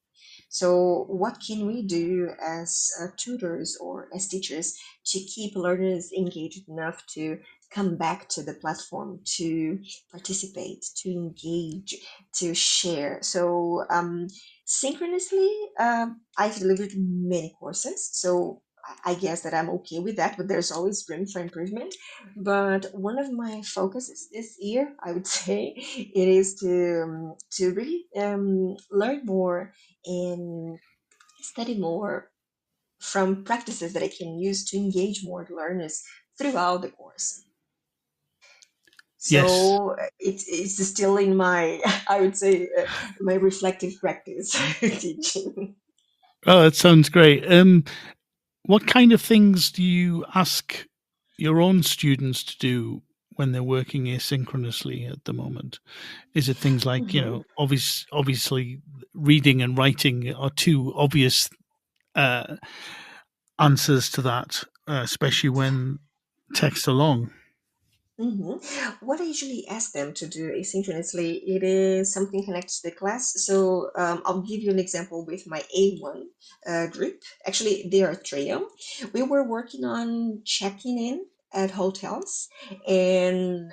So, what can we do as tutors or as teachers to keep learners engaged enough to come back to the platform, to participate, to engage, to share? So, synchronously, I've delivered many courses. So, I guess that I'm okay with that, but there's always room for improvement. But one of my focuses this year, I would say, it is to really learn more and study more from practices that I can use to engage more learners throughout the course. Yes. So it's still in my, I would say, my reflective practice teaching. Oh, that sounds great. What kind of things do you ask your own students to do when they're working asynchronously at the moment? Is it things like, Mhm. obviously reading and writing are two obvious uh, answers to that, especially when text along. hmm What I usually ask them to do asynchronously, it is something connected to the class. So I'll give you an example with my A1 group. Actually, they are a trio. We were working on checking in at hotels and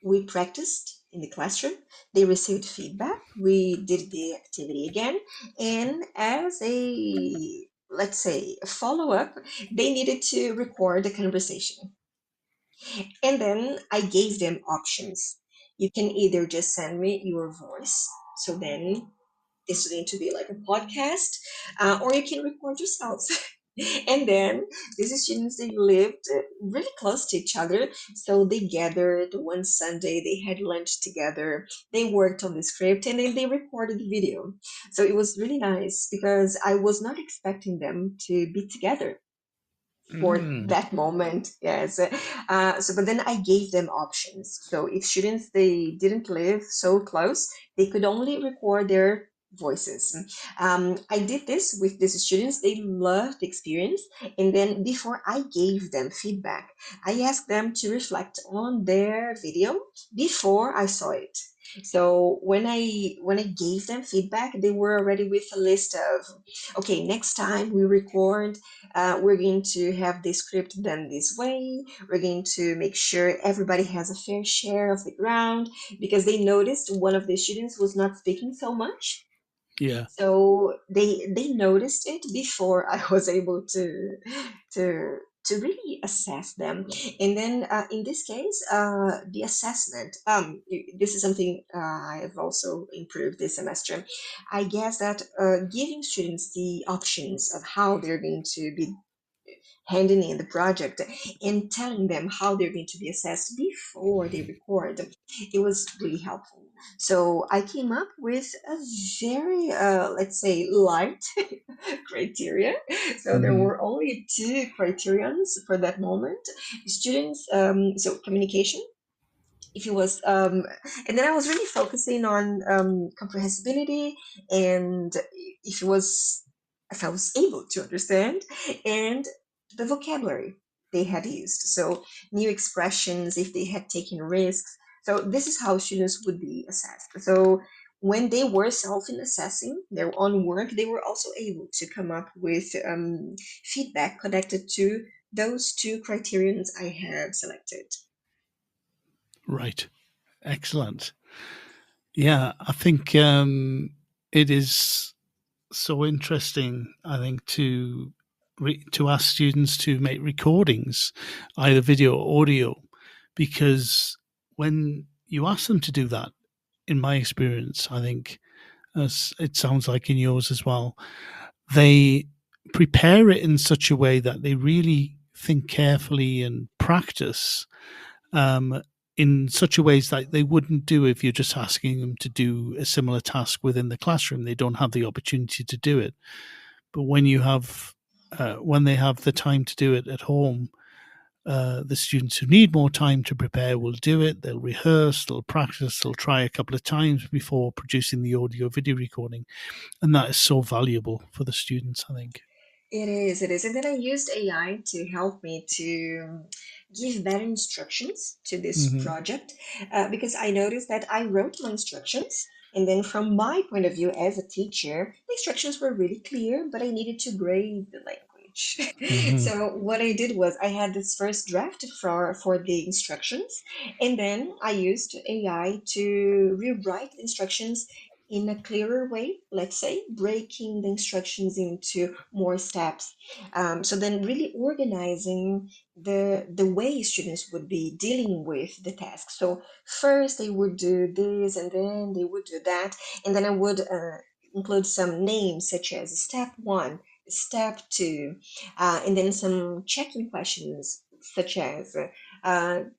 we practiced in the classroom. They received feedback. We did the activity again. And as a, let's say, a follow up, they needed to record the conversation. And then I gave them options. You can either just send me your voice, so then this is going to be like a podcast, or you can record yourselves. And then these students, they lived really close to each other, so they gathered one Sunday, they had lunch together, they worked on the script, and then they recorded the video. So it was really nice because I was not expecting them to be together for Mm, that moment. Yes. But then I gave them options. So if students, they didn't live so close, they could only record their voices. I did this with these students. They loved the experience. And then before I gave them feedback, I asked them to reflect on their video before I saw it. So when I gave them feedback, they were already with a list of, okay, next time we record, we're going to have the script done this way. We're going to make sure everybody has a fair share of the ground because they noticed one of the students was not speaking so much. yeah. So they noticed it before I was able to to really assess them. And then in this case, the assessment. This is something I have also improved this semester. I guess that giving students the options of how they're going to be handing in the project and telling them how they're going to be assessed before they record. It was really helpful. So I came up with a very, let's say, light criteria. So there Hmm. were only two criterions for that moment. Students, so communication, if it was and then I was really focusing on comprehensibility and if it was if I was able to understand and the vocabulary they had used, so new expressions, if they had taken risks. So this is how students would be assessed. So when they were self-assessing their own work, they were also able to come up with feedback connected to those two criterions I had selected. Right. Excellent. Yeah, I think it is so interesting. I think to ask students to make recordings, either video or audio, because when you ask them to do that, in my experience, I think, as it sounds like in yours as well, they prepare it in such a way that they really think carefully and practice um, in such a ways that they wouldn't do if you're just asking them to do a similar task within the classroom. They don't have the opportunity to do it. But when you have when they have the time to do it at home, The students who need more time to prepare will do it. They'll rehearse, they'll practice, they'll try a couple of times before producing the audio video recording. And that is so valuable for the students, I think. It is, it is. And then I used AI to help me to give better instructions to this project because I noticed that I wrote my instructions. And then, from my point of view as a teacher, the instructions were really clear, but I needed to grade the language. So, what I did was I had this first draft for the instructions, and then I used AI to rewrite the instructions in a clearer way, let's say, breaking the instructions into more steps. So then really organizing the way students would be dealing with the task. So first they would do this and then they would do that. And then I would include some names such as step one, step two, and then some checking questions such as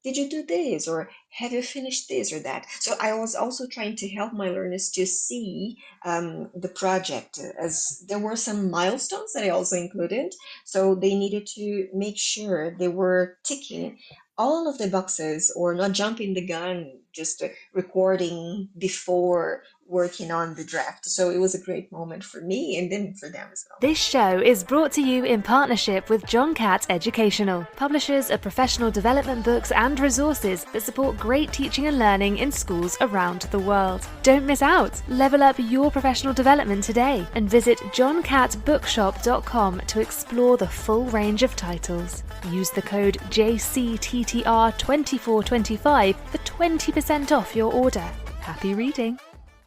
did you do this, or have you finished this or that? So I was also trying to help my learners to see the project, as there were some milestones that I also included. So they needed to make sure they were ticking all of the boxes or not jumping the gun, just recording before working on the draft. So it was a great moment for me and then for them as well. This show is brought to you in partnership with John Catt Educational, publishers of professional development books and resources that support great teaching and learning in schools around the world. Don't miss out. Level up your professional development today and visit johncattbookshop.com to explore the full range of titles. Use the code JCTTR2425 for 20% off your order. Happy reading.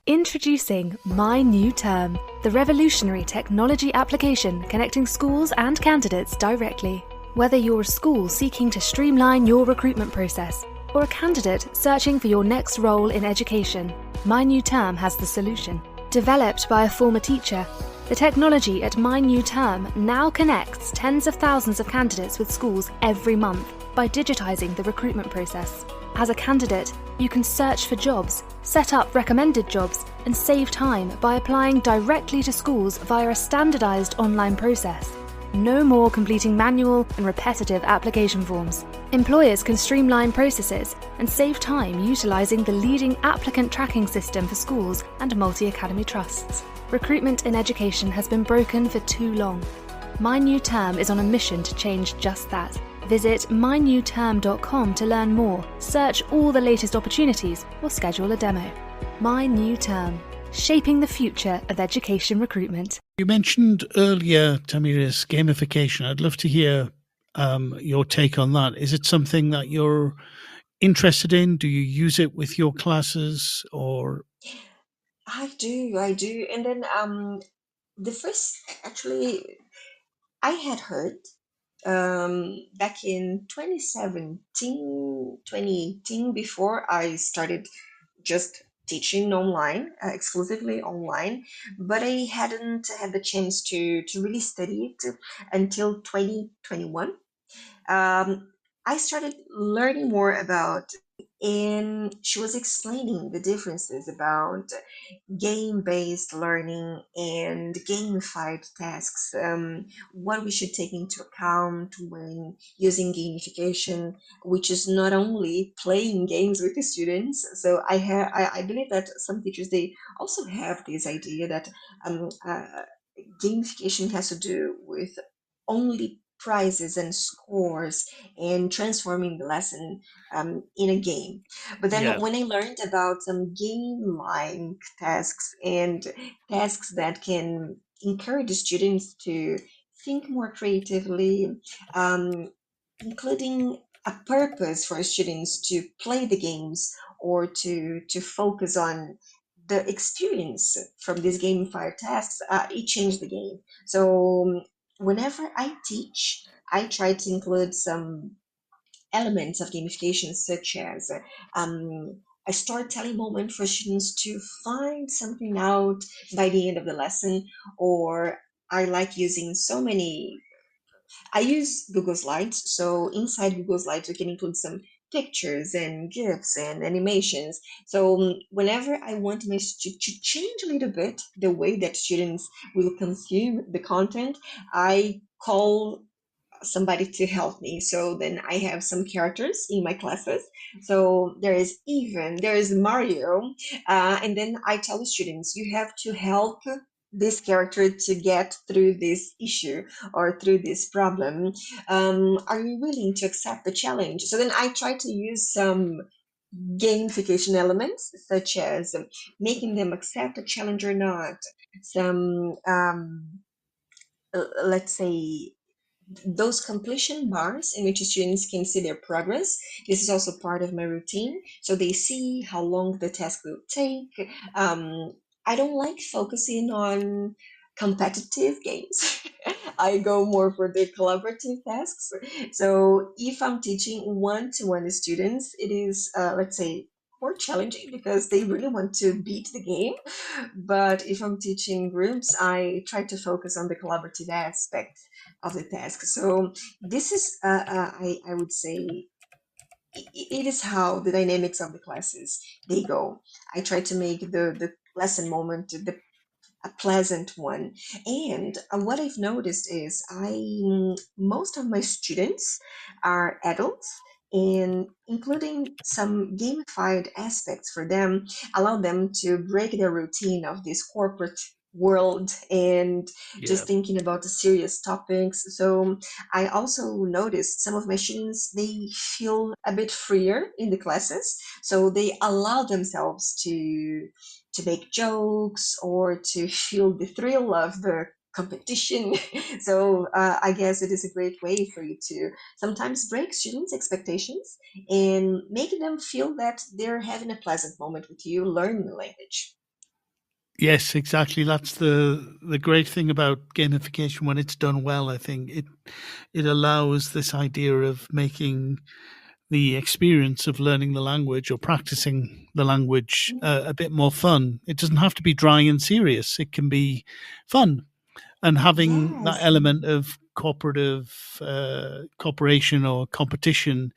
Introducing My New Term, the revolutionary technology application connecting schools and candidates directly. Whether you're a school seeking to streamline your recruitment process or a candidate searching for your next role in education, My New Term has the solution. Developed by a former teacher, the technology at My New Term now connects tens of thousands of candidates with schools every month by digitizing the recruitment process. As a candidate, you can search for jobs, set up recommended jobs, and save time by applying directly to schools via a standardized online process. No more completing manual and repetitive application forms. Employers can streamline processes and save time utilizing the leading applicant tracking system for schools and multi-academy trusts. Recruitment in education has been broken for too long. My New Term is on a mission to change just that. Visit mynewterm.com to learn more, search all the latest opportunities, or schedule a demo. My New Term, shaping the future of education recruitment. You mentioned earlier, Tamira's gamification. I'd love to hear your take on that. Is it something that you're interested in? Do you use it with your classes, or? I do. And then the first, actually, I had heard back in 2018, before I started just teaching online, exclusively online, but I hadn't had the chance to really study it until 2021. I started learning more about, and she was explaining the differences about game-based learning and gamified tasks, what we should take into account when using gamification, which is not only playing games with the students. So I believe that some teachers, they also have this idea that gamification has to do with only prizes and scores and transforming the lesson in a game. But then when I learned about some game-like tasks and tasks that can encourage the students to think more creatively, um, including a purpose for students to play the games or to focus on the experience from these gamified tasks, it changed the game. So whenever I teach, I try to include some elements of gamification, such as a storytelling moment for students to find something out by the end of the lesson, or I like using so many. I use Google Slides, so inside Google Slides, we can include some pictures and GIFs and animations. So whenever I want my to change a little bit the way that students will consume the content, I call somebody to help me. So then I have some characters in my classes. So there is Mario, and then I tell the students, you have to help this character to get through this issue or through this problem. Are you willing to accept the challenge? So then I try to use some gamification elements, such as making them accept a challenge or not. Some, let's say, those completion bars in which students can see their progress. This is also part of my routine. So they see how long the task will take. I don't like focusing on competitive games. I go more for the collaborative tasks. So if I'm teaching one-to-one students, it is, let's say, more challenging because they really want to beat the game. But if I'm teaching groups, I try to focus on the collaborative aspect of the task. So this is, I would say, it is how the dynamics of the classes they go. I try to make the lesson moment a pleasant one. And what I've noticed is most of my students are adults, and including some gamified aspects for them allow them to break their routine of this corporate world and Yeah. just thinking about the serious topics. So I also noticed some of my students, they feel a bit freer in the classes, so they allow themselves to make jokes or to feel the thrill of the competition. So I guess it is a great way for you to sometimes break students' expectations and make them feel that they're having a pleasant moment with you learning the language. Yes, exactly. That's the great thing about gamification when it's done well. I think it allows this idea of making the experience of learning the language or practicing the language a bit more fun. It doesn't have to be dry and serious. It can be fun, and having that Yes. element of cooperative cooperation or competition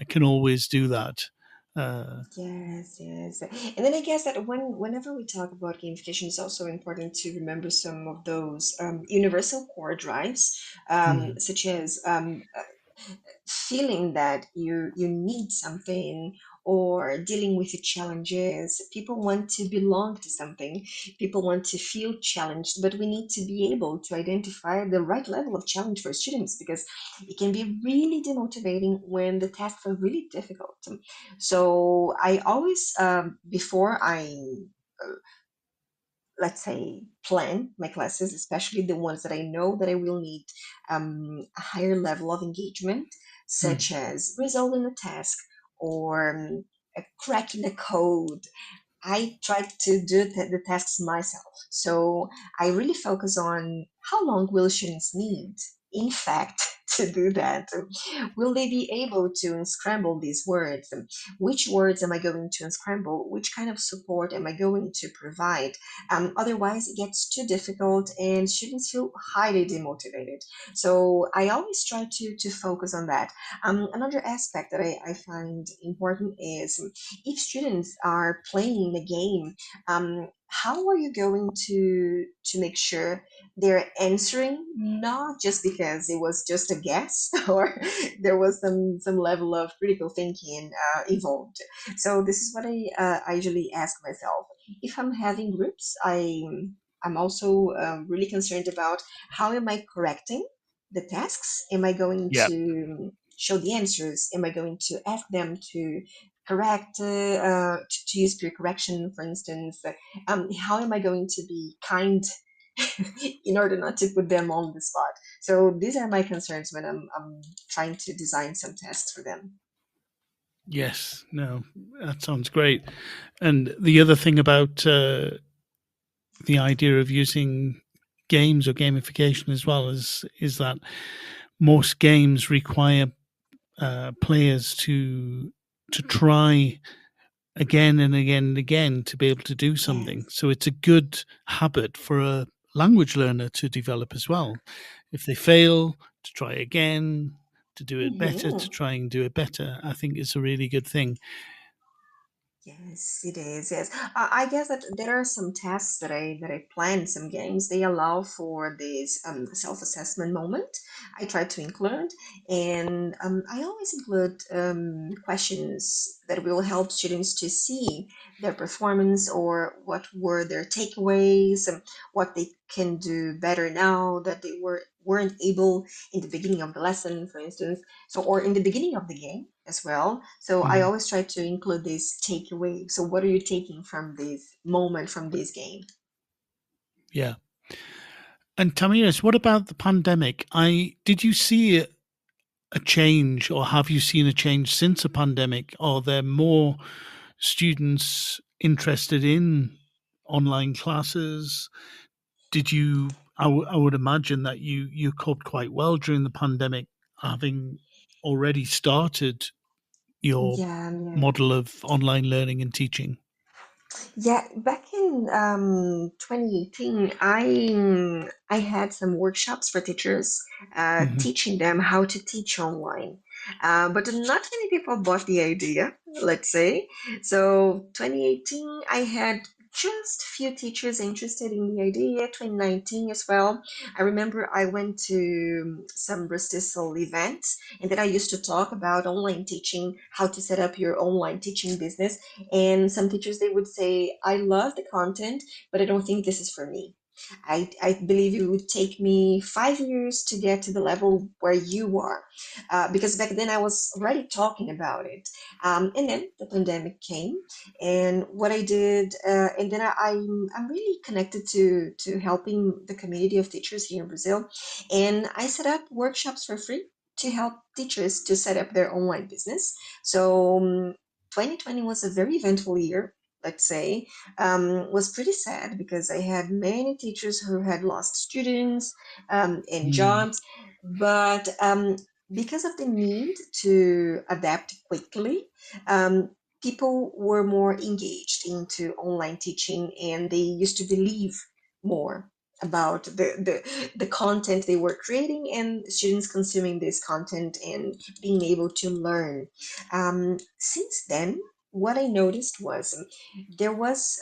can always do that. Uh, Yes, yes. And then I guess that whenever we talk about gamification, it's also important to remember some of those universal core drives, mm, such as feeling that you need something or dealing with the challenges. People want to belong to something. People want to feel challenged, but we need to be able to identify the right level of challenge for students because it can be really demotivating when the tasks are really difficult. So I always, before I let's say, plan my classes, especially the ones that I know that I will need a higher level of engagement, mm. such as resolving a task or cracking a code. I try to do the tasks myself. So I really focus on how long will students need, in fact, to do that. Will they be able to unscramble these words? Which words am I going to unscramble? Which kind of support am I going to provide? Otherwise, it gets too difficult and students feel highly demotivated. So I always try to focus on that. Another aspect that I find important is if students are playing the game, how are you going to make sure they're answering not just because it was just a guess or there was some level of critical thinking involved? So this is what I usually ask myself. If I'm having groups, I'm also really concerned about how am I correcting the tasks? Am I going Yeah. to show the answers? Am I going to ask them to correct, to use peer correction, for instance? How am I going to be kind in order not to put them on the spot? So these are my concerns when I'm trying to design some tasks for them. Yes. No, that sounds great. And the other thing about the idea of using games or gamification as well is that most games require players to try again and again and again to be able to do something. Yes. So it's a good habit for a language learner to develop as well. If they fail, to try again, to do it better, to Hmm. try and do it better, I think it's a really good thing. Yes, it is. Yes, I guess that there are some tasks that I plan. Some games they allow for this self-assessment moment. I try to include, and I always include questions that will help students to see their performance or what were their takeaways, what they can do better now that they weren't able in the beginning of the lesson, for instance. So, or in the beginning of the game as well. So I Mm, always try to include this takeaway. So what are you taking from this moment, from this game? yeah. And Tamiris, what about the pandemic? I did you see a change, or have you seen a change since the pandemic? Are there more students interested in online classes? Did you? I would imagine that you coped quite well during the pandemic, having already started your Yeah, yeah. model of online learning and teaching. Yeah, back in 2018, I had some workshops for teachers, Hmm. teaching them how to teach online. But not many people bought the idea, let's say. So 2018, I had just few teachers interested in the idea. 2019 as well. I remember I went to some Bristol events, and then I used to talk about online teaching, how to set up your online teaching business, and some teachers they would say, I love the content, but I don't think this is for me. I believe it would take me 5 years to get to the level where you are, because back then I was already talking about it. And then the pandemic came, and what I did, and then I'm really connected to helping the community of teachers here in Brazil, and I set up workshops for free to help teachers to set up their online business. So 2020 was a very eventful year, let's say. Was pretty sad because I had many teachers who had lost students and Mm, jobs, but because of the need to adapt quickly, um, people were more engaged into online teaching, and they used to believe more about the content they were creating and students consuming this content and being able to learn. Since then, what I noticed was there was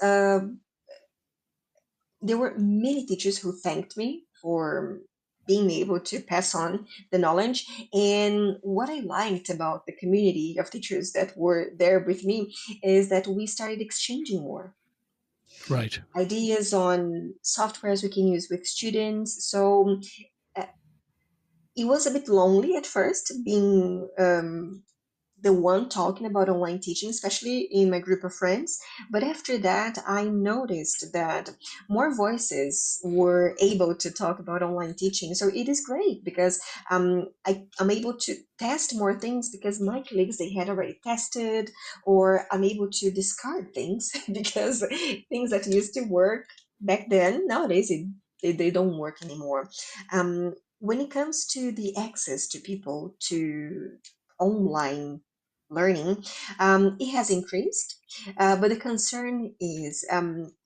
there were many teachers who thanked me for being able to pass on the knowledge. And what I liked about the community of teachers that were there with me is that we started exchanging more right. ideas on softwares we can use with students. So uh, it was a bit lonely at first being the one talking about online teaching, especially in my group of friends. But after that, I noticed that more voices were able to talk about online teaching. So it is great because I'm able to test more things because my colleagues they had already tested, or I'm able to discard things because things that used to work back then nowadays they don't work anymore. When it comes to the access to people to online learning, it has increased, but the concern is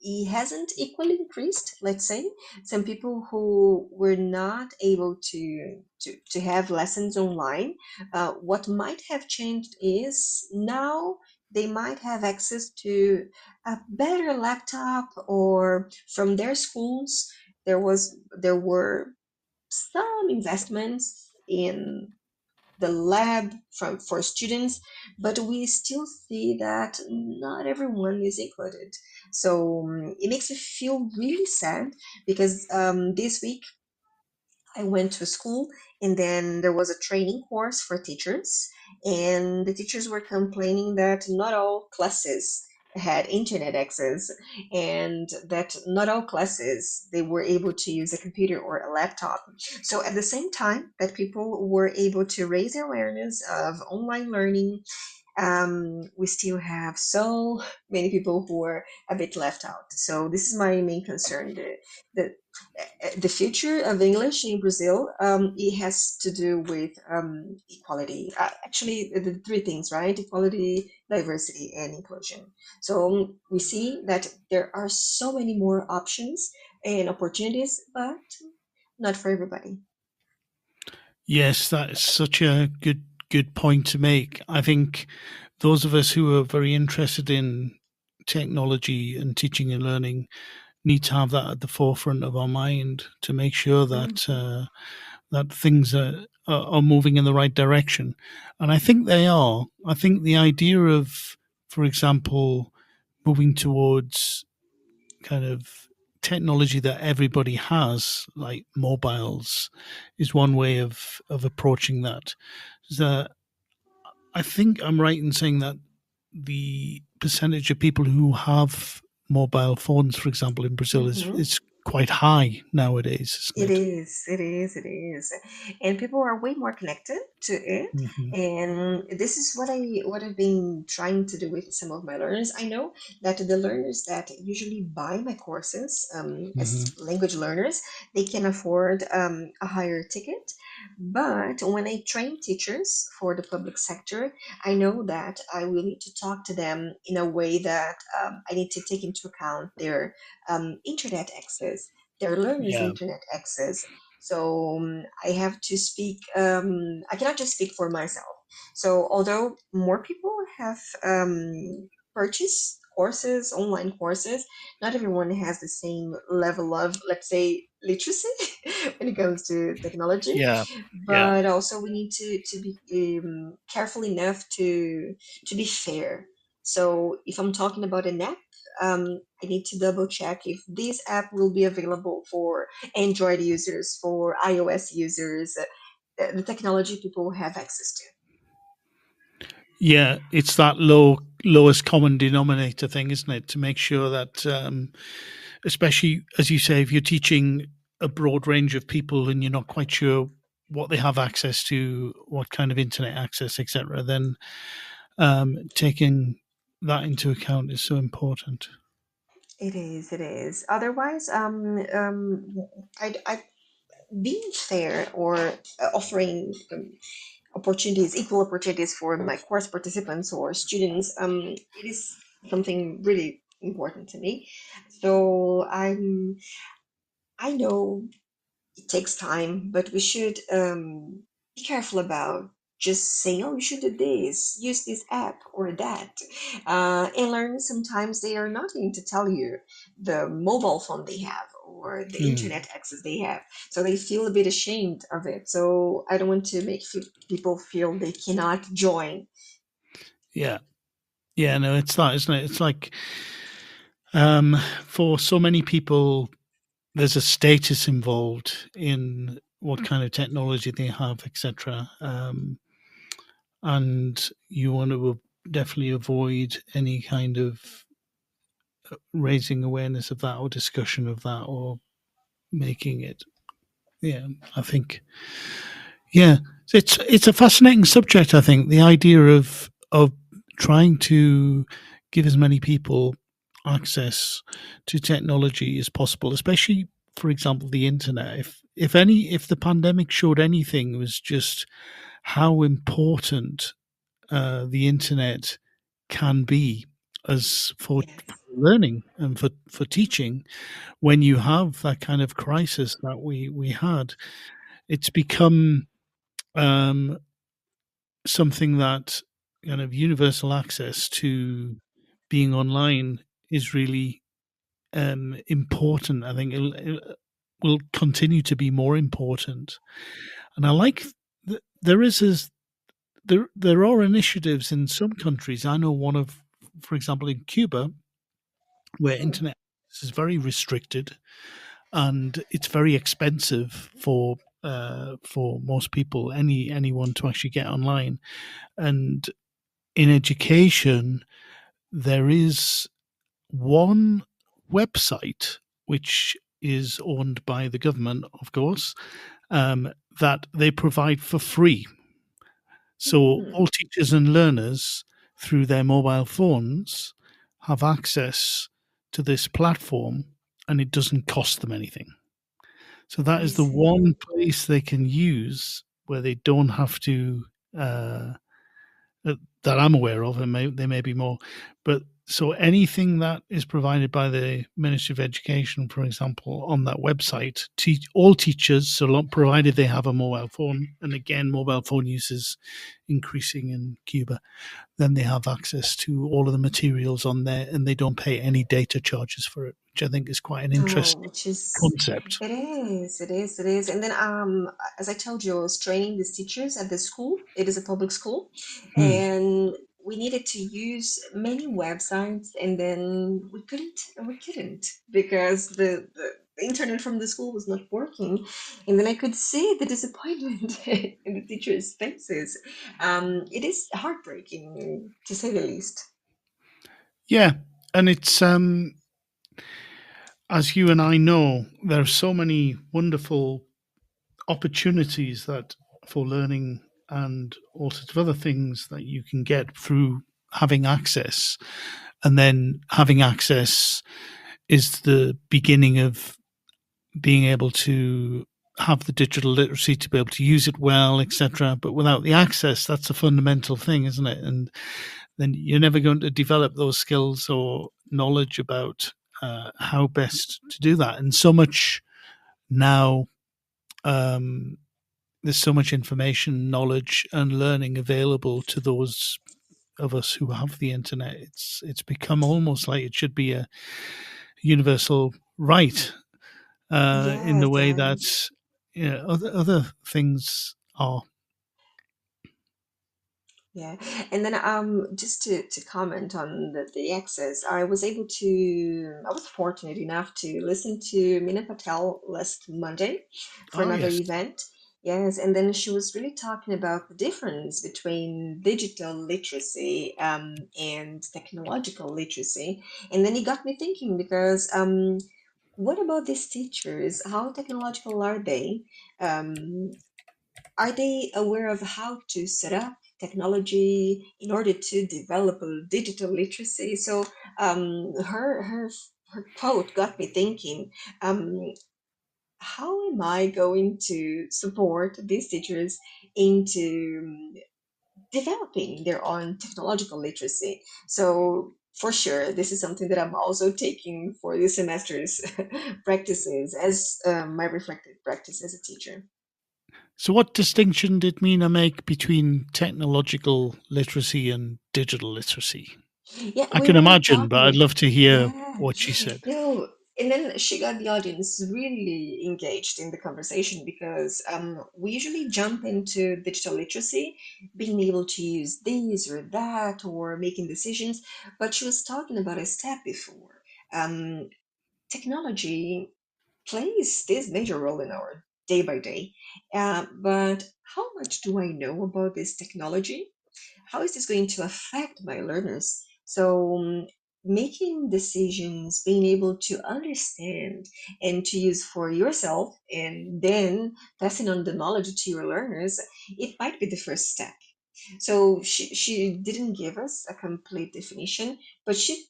it hasn't equally increased. Let's say some people who were not able to have lessons online, what might have changed is now they might have access to a better laptop, or from their schools there were some investments in the lab for students, but we still see that not everyone is included. So it makes me feel really sad because this week I went to school, and then there was a training course for teachers, and the teachers were complaining that not all classes had internet access, and that not all classes they were able to use a computer or a laptop. So at the same time that people were able to raise awareness of online learning, we still have so many people who are a bit left out. So this is my main concern. The future of English in Brazil, it has to do with equality. Actually, the three things, right? Equality, diversity, and inclusion. So we see that there are so many more options and opportunities, but not for everybody. Yes, that is such a good point to make. I think those of us who are very interested in technology and teaching and learning need to have that at the forefront of our mind to make sure that that things are moving in the right direction. And I think they are. I think the idea of, for example, moving towards kind of technology that everybody has, like mobiles, is one way of approaching that. So I think I'm right in saying that the percentage of people who have mobile phones, for example, in Brazil, Mm-hmm. is quite high nowadays, isn't It it? is, it is, it is. And people are way more connected to it. Hmm. And this is what I've been trying to do with some of my learners. I know that the learners that usually buy my courses Hmm. as language learners, they can afford a higher ticket. But when I train teachers for the public sector, I know that I will need to talk to them in a way that I need to take into account their internet access, their learners' Yeah. internet access. So I have to speak, I cannot just speak for myself. So although more people have purchased courses, online courses, not everyone has the same level of, let's say, literacy when it comes to technology. Yeah. Yeah. But also we need to be careful enough to be fair. So if I'm talking about an app, I need to double check if this app will be available for Android users, for iOS users, the technology people have access to. Yeah, it's that lowest common denominator thing, isn't it? To make sure that, especially as you say, if you're teaching a broad range of people and you're not quite sure what they have access to, what kind of internet access, etc., then taking that into account is so important. It is, it is. Otherwise, I being fair or offering opportunities, equal opportunities for my course participants or students, it is something really important to me. So I know it takes time, but we should be careful about just saying, oh, you should do this, use this app or that. And learn sometimes they are not going to tell you the mobile phone they have or the Hmm. internet access they have. So they feel a bit ashamed of it. So I don't want to make people feel they cannot join. Yeah. Yeah, no, it's that, isn't it? It's like, for so many people, there's a status involved in what kind of technology they have, etc. And you want to definitely avoid any kind of raising awareness of that or discussion of that or making it. Yeah, I think. Yeah, it's a fascinating subject. I think the idea of trying to give as many people access to technology as possible, especially, for example, the internet. If the pandemic showed anything, it was just how important the internet can be as for Yes. learning and for teaching when you have that kind of crisis that we had. It's become um, something that kind of universal access to being online is really important. I think it will continue to be more important. And I like there is as there are initiatives in some countries. I know one of, for example, in Cuba, where Hmm. internet access is very restricted and it's very expensive for most people, anyone to actually get online. And in education, there is one website which is owned by the government, of course, that they provide for free. So Hmm. all teachers and learners through their mobile phones have access to this platform and it doesn't cost them anything. So that I is the see. one place they can use where they don't have to, uh, that I'm aware of, and there may be more, but So anything that is provided by the Ministry of Education, for example, on that website, all teachers, so long provided they have a mobile phone, and again, mobile phone use is increasing in Cuba, then they have access to all of the materials on there, and they don't pay any data charges for it, which I think is quite an Oh, interesting which is concept. it is. And then as I told you, I was training these teachers at the school. It is a public school, Hmm. and we needed to use many websites, and then we couldn't because the internet from the school was not working. And then I could see the disappointment in the teachers' faces. It is heartbreaking to say the least. Yeah, and it's as you and I know, there are so many wonderful opportunities that for learning and all sorts of other things that you can get through having access. And then having access is the beginning of being able to have the digital literacy to be able to use it well, etc. But without the access, that's a fundamental thing, isn't it? And then you're never going to develop those skills or knowledge about how best to do that. And so much now, um, there's so much information, knowledge, and learning available to those of us who have the internet. It's become almost like it should be a universal right, in the Yes, way that yes. other things are. Yeah, and then just to comment on the access, I was fortunate enough to listen to Mina Patel last Monday for Oh another yes. event. Yes, and then she was really talking about the difference between digital literacy and technological literacy. And then it got me thinking because what about these teachers? How technological are they? Um, are they aware of how to set up technology in order to develop a digital literacy? So her quote got me thinking. Um, how am I going to support these teachers into developing their own technological literacy? So for sure, this is something that I'm also taking for this semester's practices as my reflective practice as a teacher. So, what distinction did Mina make between technological literacy and digital literacy? Yeah, I we can were imagine, but I'd talking. love to hear Yeah, what she said. no, and then she got the audience really engaged in the conversation because we usually jump into digital literacy, being able to use this or that or making decisions, but she was talking about a step before. Um, Technology plays this major role in our day by day, but how much do I know about this technology? How is this going to affect my learners? So, making decisions, being able to understand and to use for yourself, and then passing on the knowledge to your learners, it might be the first step. So she didn't give us a complete definition, but she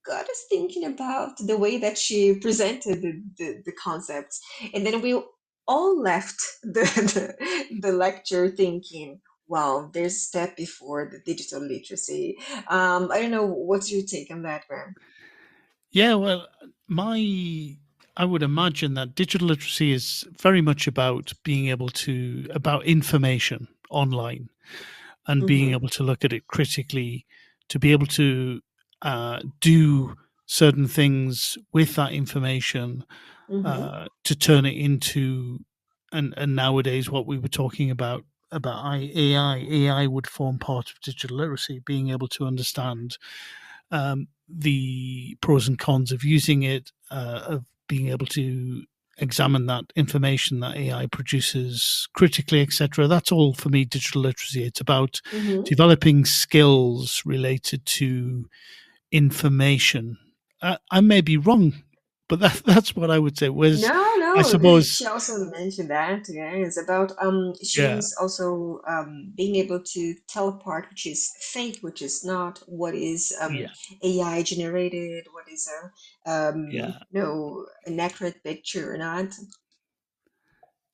got us thinking about the way that she presented the concepts. And then we all left the lecture thinking, wow, there's a step before the digital literacy. I don't know, what's your take on that, Graham? Yeah, well, my I would imagine that digital literacy is very much about being able to about information online and being Mm-hmm, able to look at it critically, to be able to do certain things with that information, mm-hmm, to turn it into, and nowadays what we were talking about AI would form part of digital literacy, being able to understand the pros and cons of using it, of being able to examine that information that AI produces critically, etc. That's all for me digital literacy. It's about mm-hmm. developing skills related to information. I may be wrong, but that's what I would say. Whereas No, I no. suppose, She also mentioned that. Yeah, it's about she yeah, was also being able to tell apart which is fake, which is not, what is yeah, AI generated, what is a yeah, no, an accurate picture or not.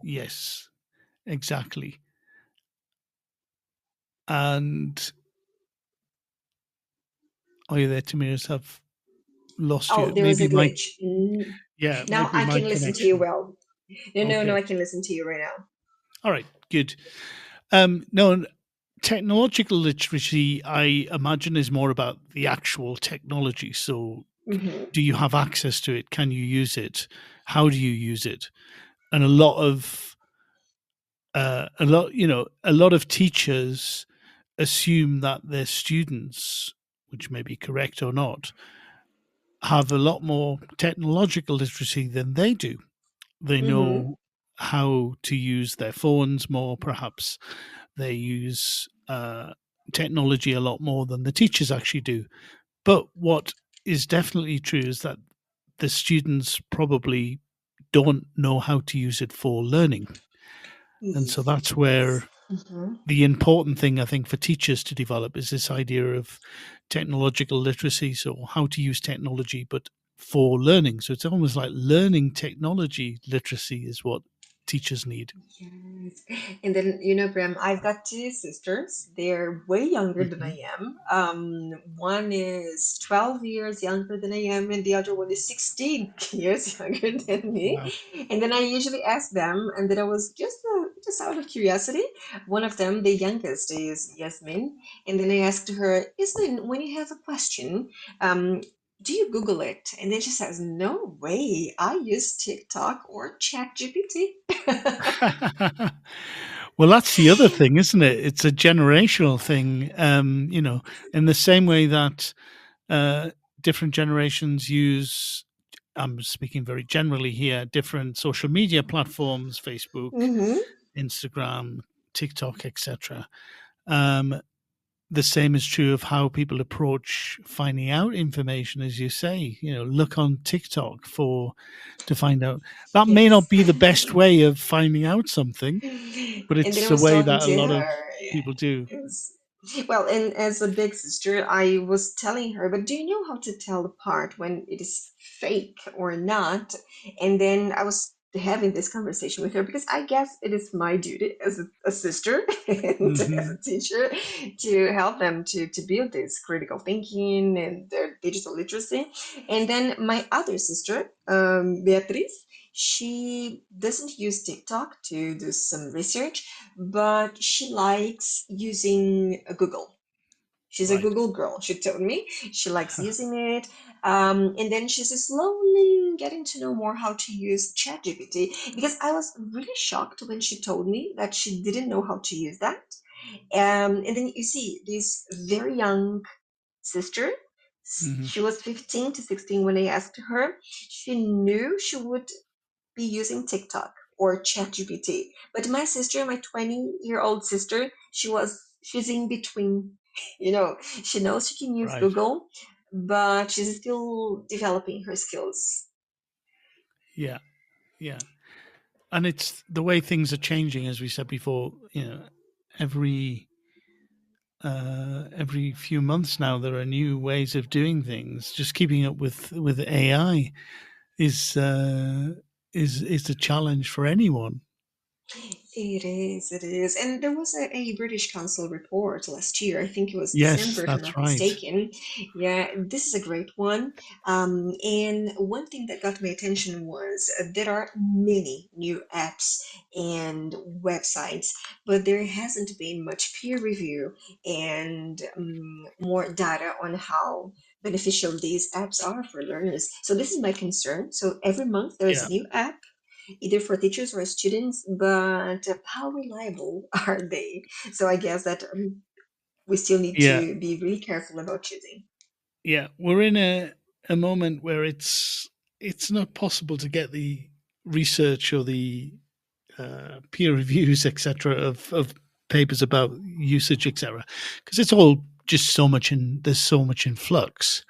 yes, exactly. And Are you there, Tamiris? I've lost Oh, you. there was a Maybe my glitch. Now maybe I my can listen to you connection. well. No, Okay. I can listen to you right now. All right. Good. No, technological literacy, I imagine, is more about the actual technology. So, Hmm. do you have access to it? Can you use it? How do you use it? And a lot of teachers assume that their students, which may be correct or not, have a lot more technological literacy than they do. They Hmm. know how to use their phones more, perhaps. They use technology a lot more than the teachers actually do. But what is definitely true is that the students probably don't know how to use it for learning. And so that's Yes. where Hmm. the important thing, I think, for teachers to develop is this idea of technological literacy. So, how to use technology, but for learning. So, it's almost like learning technology literacy is what teachers need. Yes. And then, Bram, I've got two sisters. They're way younger than Hmm. I am. One is 12 years younger than I am, and the other one is 16 years younger than me. Wow. And then I usually ask them, and then I was just out of curiosity. One of them, the youngest, is Yasmin. And then I asked her, Yasmin, when you have a question, um, do you Google it? And then she says, no way. I use TikTok or ChatGPT. Well, that's the other thing, isn't it? It's a generational thing. In the same way that uh, different generations use, I'm speaking very generally here, different social media platforms, Facebook, Hmm. Instagram, TikTok, etc. Um, the same is true of how people approach finding out information, as you say. Look on TikTok to find out. That may not Yes. be the best way of finding out something, but And then I it's a was way talking that a to lot of her. people do. Yes. Well, and as a big sister, I was telling her, but do you know how to tell apart when it is fake or not? And then I was having this conversation with her because I guess it is my duty as a sister and as a Hmm. teacher to help them to build this critical thinking and their digital literacy. And then my other sister, Beatriz, she doesn't use TikTok to do some research, but she likes using Google. She's a Right. Google girl. She told me she likes using it. And then she's slowly getting to know more how to use ChatGPT because I was really shocked when she told me that she didn't know how to use that. And then you see this very young sister. Hmm. She was 15 to 16 when I asked her. She knew she would be using TikTok or ChatGPT. But my sister, my 20-year-old sister, she's in between. She knows she can use Right. Google, but she's still developing her skills. Yeah. Yeah. And it's the way things are changing, as we said before. Every every few months now there are new ways of doing things. Just keeping up with AI is is a challenge for anyone. It is. And there was a British Council report last year. I think it was Yes, December, if I'm that's not right. mistaken. Yeah, this is a great one. And one thing that got my attention was there are many new apps and websites, but there hasn't been much peer review and more data on how beneficial these apps are for learners. So this is my concern. So every month there is Yeah. a new app either for teachers or students, but how reliable are they? So I guess that we still need Yeah. to be really careful about choosing. Yeah. We're in a moment where it's not possible to get the research or the peer reviews, etc., of papers about usage, etc., because it's all just so much in there's so much in flux.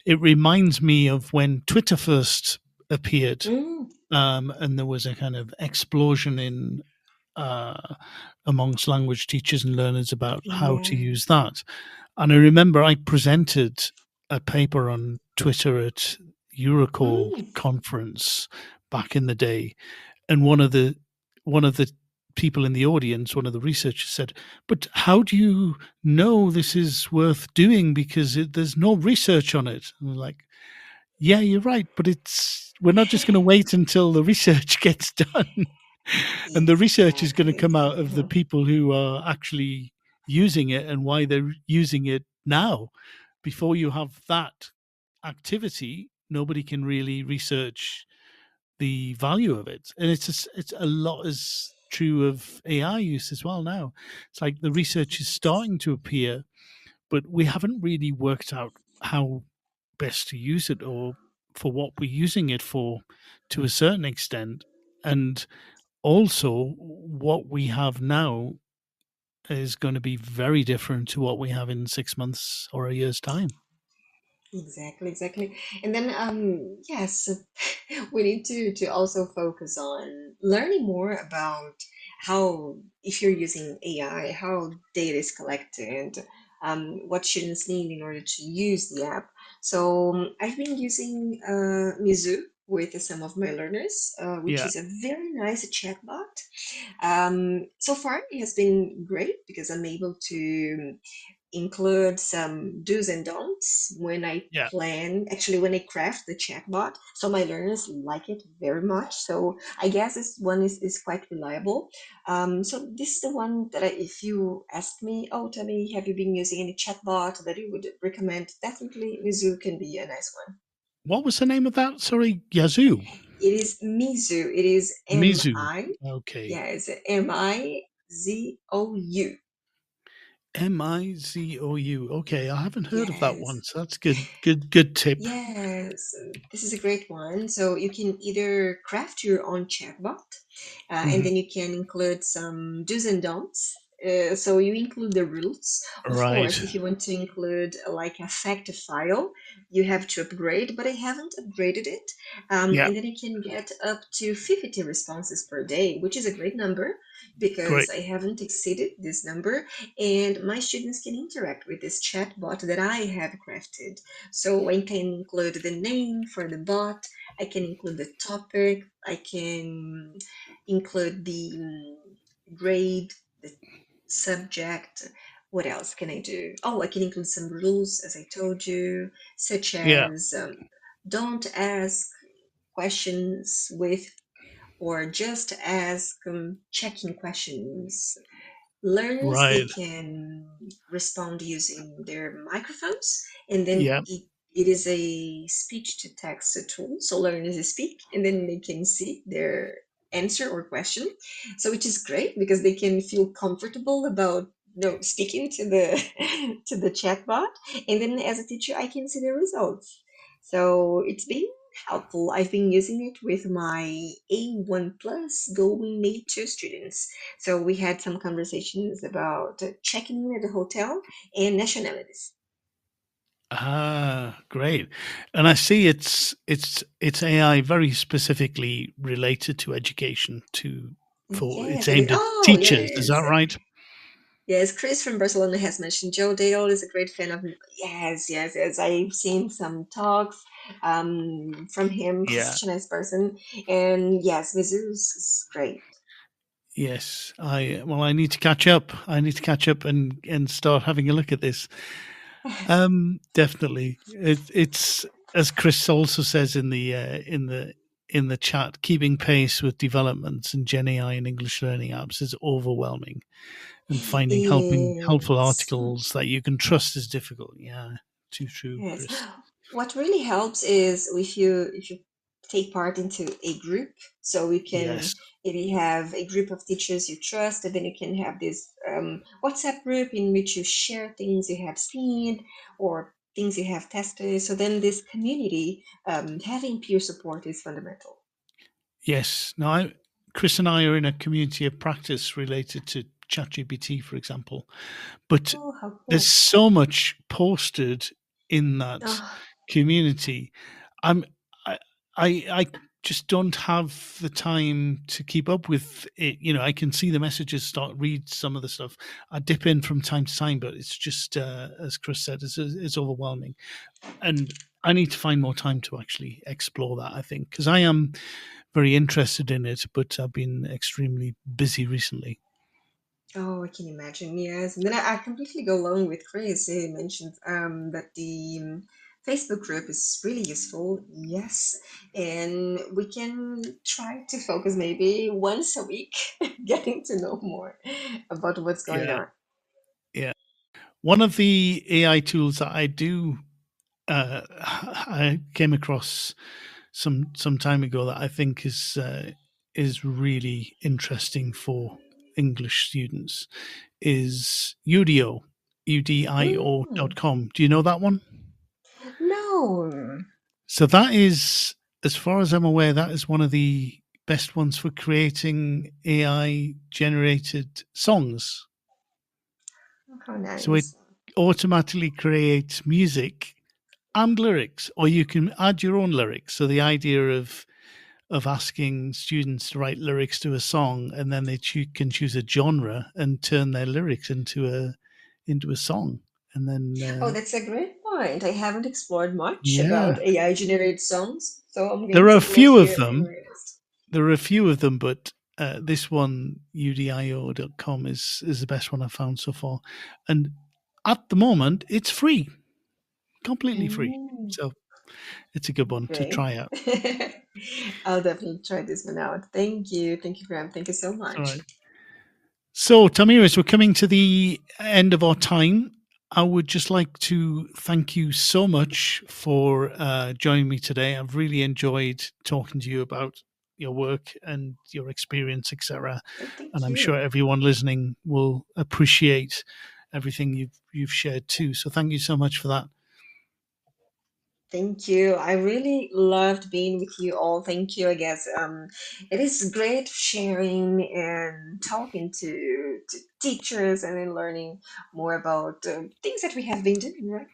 It reminds me of when Twitter first appeared, Mm, and there was a kind of explosion in uh, amongst language teachers and learners about how to yeah. use that. And I remember I presented a paper on Twitter at Eurocall Mm, conference back in the day, and one of the people in the audience, one of the researchers said, "But how do you know this is worth doing? Because there's no research on it." And I'm like, "Yeah, you're right, but we're not just going to wait until the research gets done." And the research is going to Exactly, come out exactly. of the people who are actually using it and why they're using it now. Before you have that activity, nobody can really research the value of it. And it's a lot is true of AI use as well now. It's like the research is starting to appear, but we haven't really worked out how best to use it or for what we're using it for to a certain extent. And also, what we have now is going to be very different to what we have in 6 months or a year's time. Exactly, exactly. And then, yes, we need to also focus on learning more about how, if you're using AI, how data is collected, what students need in order to use the app. So I've been using Mizu with some of my learners, which Yeah, is a very nice chatbot. So far, it has been great because I'm able to include some do's and don'ts when I yeah. plan, actually, when I craft the chatbot. So my learners like it very much. So I guess this one is quite reliable. So this is the one that if you ask me, oh, tell me, have you been using any chatbot that you would recommend? Definitely Mizu can be a nice one. What was the name of that? Sorry, Yazoo. It is Mizu. It is Mizu. M-I. Okay. Yeah, it's Mizou. Mizou. Okay, I haven't heard of that Yes. one. So that's good. Good tip. Yes, this is a great one. So you can either craft your own chatbot, and Mhm. then you can include some do's and don'ts. So you include the rules. Of Right. course, if you want to include like a fact file, you have to upgrade, but I haven't upgraded it. Yeah. And then you can get up to 50 responses per day, which is a great number because Great. I haven't exceeded this number. And my students can interact with this chatbot that I have crafted. So I can include the name for the bot, I can include the topic, I can include the grade, the subject. What else can I do? Oh, I can include some rules, as I told you, such Yeah. as don't ask questions with or just ask checking questions. Learners, they Right. can respond using their microphones, and then Yeah. it is a speech to text tool. So learners speak and then they can see their answer or question. So which is great because they can feel comfortable about speaking to the to the chatbot. And then as a teacher I can see the results. So it's been helpful. I've been using it with my A1 plus going A2 students. So we had some conversations about checking in at the hotel and nationalities. Ah, great. And I see it's AI very specifically related to education to for it's Yes, it is. aimed at Oh, teachers. Is that yes. right? Yes, Chris from Barcelona has mentioned Joe Dale is a great fan of. Yes, yes, yes. I've seen some talks from him. He's Yeah. such a nice person. And yes, Mizzou is great. Yes. I need to catch up. I need to catch up and start having a look at this. Definitely. It's as Chris also says in the chat, keeping pace with developments in Gen AI and English learning apps is overwhelming, and finding helpful Yes. articles that you can trust is difficult. Yeah, too true, Yes. Chris. What really helps is if you take part into a group. So you can Yes. if you have a group of teachers you trust, and then you can have this WhatsApp group in which you share things you have seen or things you have tested. So then this community, having peer support is fundamental. Yes. Now, Chris and I are in a community of practice related to ChatGPT, for example, but Oh, how there's cool! so much posted in that Oh, community. I'm I I just don't have the time to keep up with it. You know, I can see the messages, start read some of the stuff. I dip in from time to time, but it's just as Chris said, it's overwhelming, and I need to find more time to actually explore that. I think because I am very interested in it, but I've been extremely busy recently. Oh, I can imagine. Yes, and then I completely go along with Chris. He mentioned that the Facebook group is really useful. Yes, and we can try to focus maybe once a week, getting to know more about what's going Yeah, on. yeah. One of the AI tools that I came across some time ago that I think is really interesting for English students is Udio, Mm, udio.com. Do you know that one? no. So that is, as far as I'm aware, that is one of the best ones for creating AI generated songs. How So it nice. automatically creates music and lyrics, or you can add your own lyrics. So the idea of asking students to write lyrics to a song, and then they can choose a genre and turn their lyrics into a song, and then Oh, that's a great point. I haven't explored much yeah, about AI generated songs, so I'm going there are a to look few of here in them. my list. There are a few of them, but this one, udio.com, is the best one I've found so far. And at the moment, it's free, completely free. Mm, So it's a good one to great. try out. I'll definitely try this one out. Thank you. Thank you, Graham. Thank you so All much. right. So, Tamiris, we're coming to the end of our time. I would just like to thank you so much for joining me today. I've really enjoyed talking to you about your work and your experience, etc. Oh, And thank I'm sure you. everyone listening will appreciate everything you've shared too. So, thank you so much for that. Thank you. I really loved being with you all. Thank you. I guess it is great sharing and talking to teachers and then learning more about things that we have been doing, right?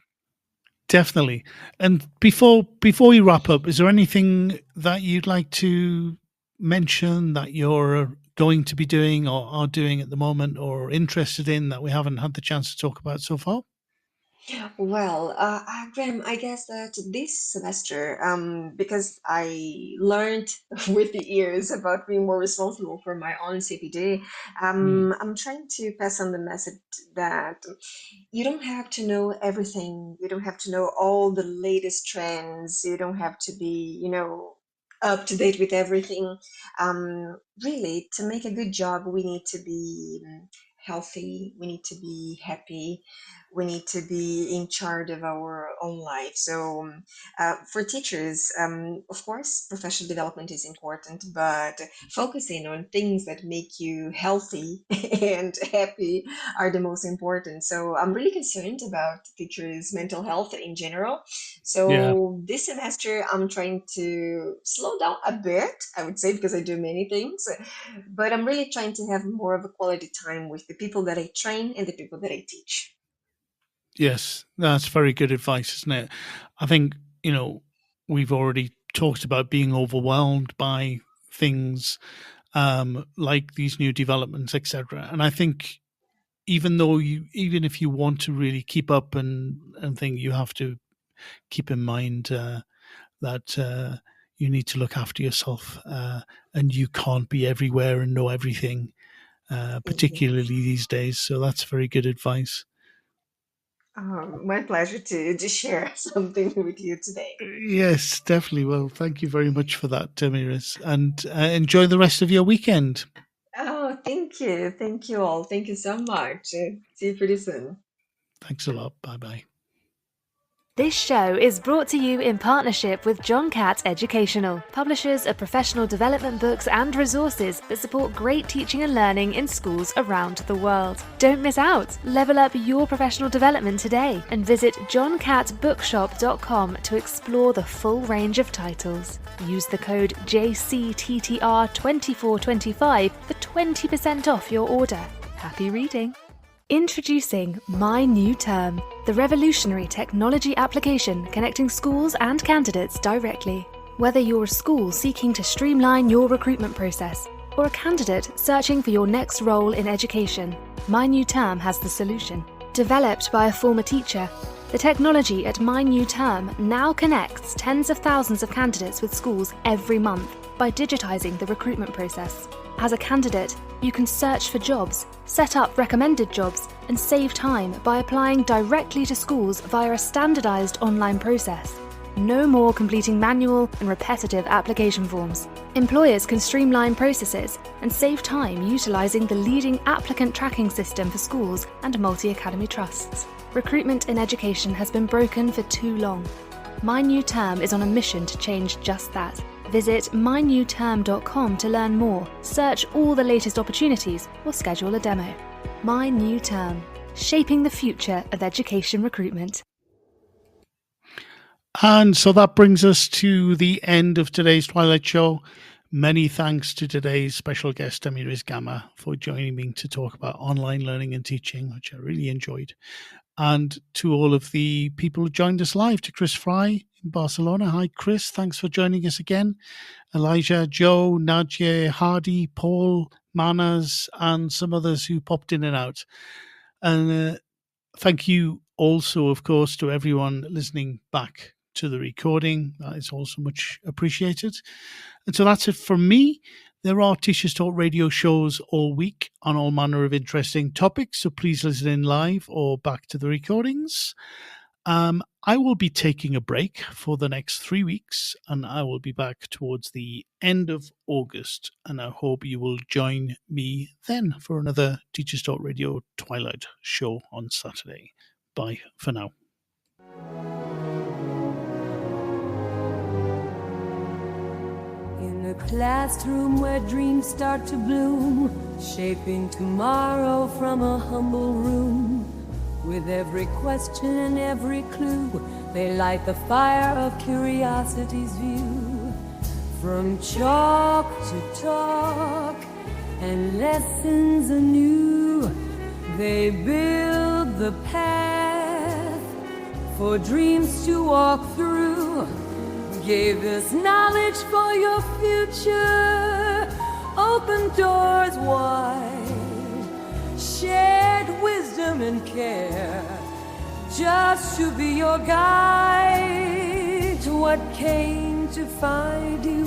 Definitely. And before we wrap up, is there anything that you'd like to mention that you're going to be doing or are doing at the moment or interested in that we haven't had the chance to talk about so far? Well, Graham, I guess that this semester, because I learned with the years about being more responsible for my own CPD, Mm, I'm trying to pass on the message that you don't have to know everything. You don't have to know all the latest trends. You don't have to be, up to date with everything. Really, to make a good job, we need to be healthy. We need to be happy. We need to be in charge of our own life. So, for teachers, of course, professional development is important, but focusing on things that make you healthy and happy are the most important. So I'm really concerned about teachers' mental health in general. yeah. So this semester, I'm trying to slow down a bit, I would say, because I do many things, but I'm really trying to have more of a quality time with the people that I train and the people that I teach. Yes, that's very good advice, isn't it? I think, we've already talked about being overwhelmed by things like these new developments, etc. And I think even if you want to really keep up and think, you have to keep in mind that you need to look after yourself, and you can't be everywhere and know everything, particularly Yes. these days. So that's very good advice. My pleasure to share something with you today. Yes, definitely. Well, thank you very much for that, Tamiris, and enjoy the rest of your weekend. Oh, thank you. Thank you all. Thank you so much. See you pretty soon. Thanks a lot. Bye bye. This show is brought to you in partnership with John Catt Educational, publishers of professional development books and resources that support great teaching and learning in schools around the world. Don't miss out. Level up your professional development today and visit johncattbookshop.com to explore the full range of titles. Use the code JCTTR2425 for 20% off your order. Happy reading. Introducing My New Term, the revolutionary technology application connecting schools and candidates directly. Whether you're a school seeking to streamline your recruitment process or a candidate searching for your next role in education, My New Term has the solution. Developed by a former teacher, the technology at My New Term now connects tens of thousands of candidates with schools every month, by digitising the recruitment process. As a candidate, you can search for jobs, set up recommended jobs, and save time by applying directly to schools via a standardised online process. No more completing manual and repetitive application forms. Employers can streamline processes and save time utilising the leading applicant tracking system for schools and multi-academy trusts. Recruitment in education has been broken for too long. My New Term is on a mission to change just that. Visit mynewterm.com to learn more, search all the latest opportunities, or schedule a demo. My New Term, shaping the future of education recruitment. And so that brings us to the end of today's Twilight Show. Many thanks to today's special guest, Tamiris Gama, for joining me to talk about online learning and teaching, which I really enjoyed. And to all of the people who joined us live, to Chris Fry in Barcelona. Hi, Chris. Thanks for joining us again. Elijah, Joe, Nadia, Hardy, Paul, Manas, and some others who popped in and out. And thank you also, of course, to everyone listening back to the recording. That is also much appreciated. And so that's it from me. There are Teachers Talk radio shows all week on all manner of interesting topics, so please listen in live or back to the recordings. I will be taking a break for the next 3 weeks, and I will be back towards the end of August, and I hope you will join me then for another Teachers Talk Radio Twilight show on Saturday. Bye for now. In a classroom where dreams start to bloom, shaping tomorrow from a humble room. With every question and every clue, they light the fire of curiosity's view. From chalk to talk and lessons anew, they build the path for dreams to walk through. Gave us knowledge for your future, open doors wide, shared wisdom and care, just to be your guide to what came to find you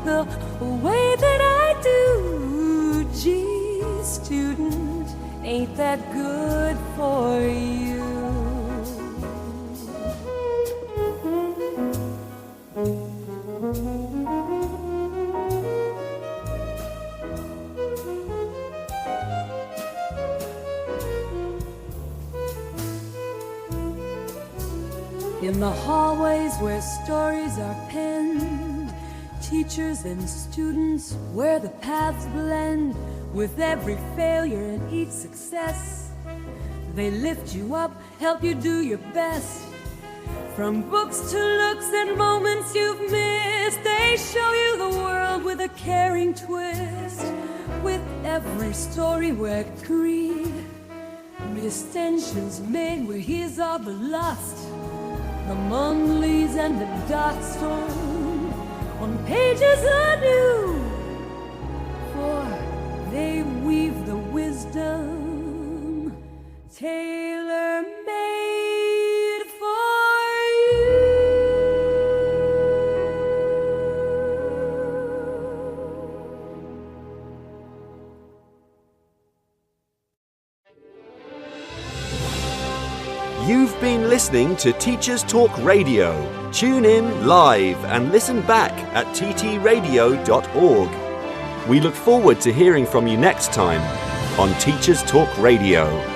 the way that I do. Gee, student, ain't that good for you? In the hallways where stories are penned, teachers and students where the paths blend. With every failure and each success, they lift you up, help you do your best. From books to looks and moments you've missed, they show you the world with a caring twist. With every story where greed missed tensions made where he's all the lust. The Monleys and the dots torn on pages anew, for they weave the wisdom tailor-made for you. You've been listening to Teachers Talk Radio. Tune in live and listen back at ttradio.org. We look forward to hearing from you next time on Teachers Talk Radio.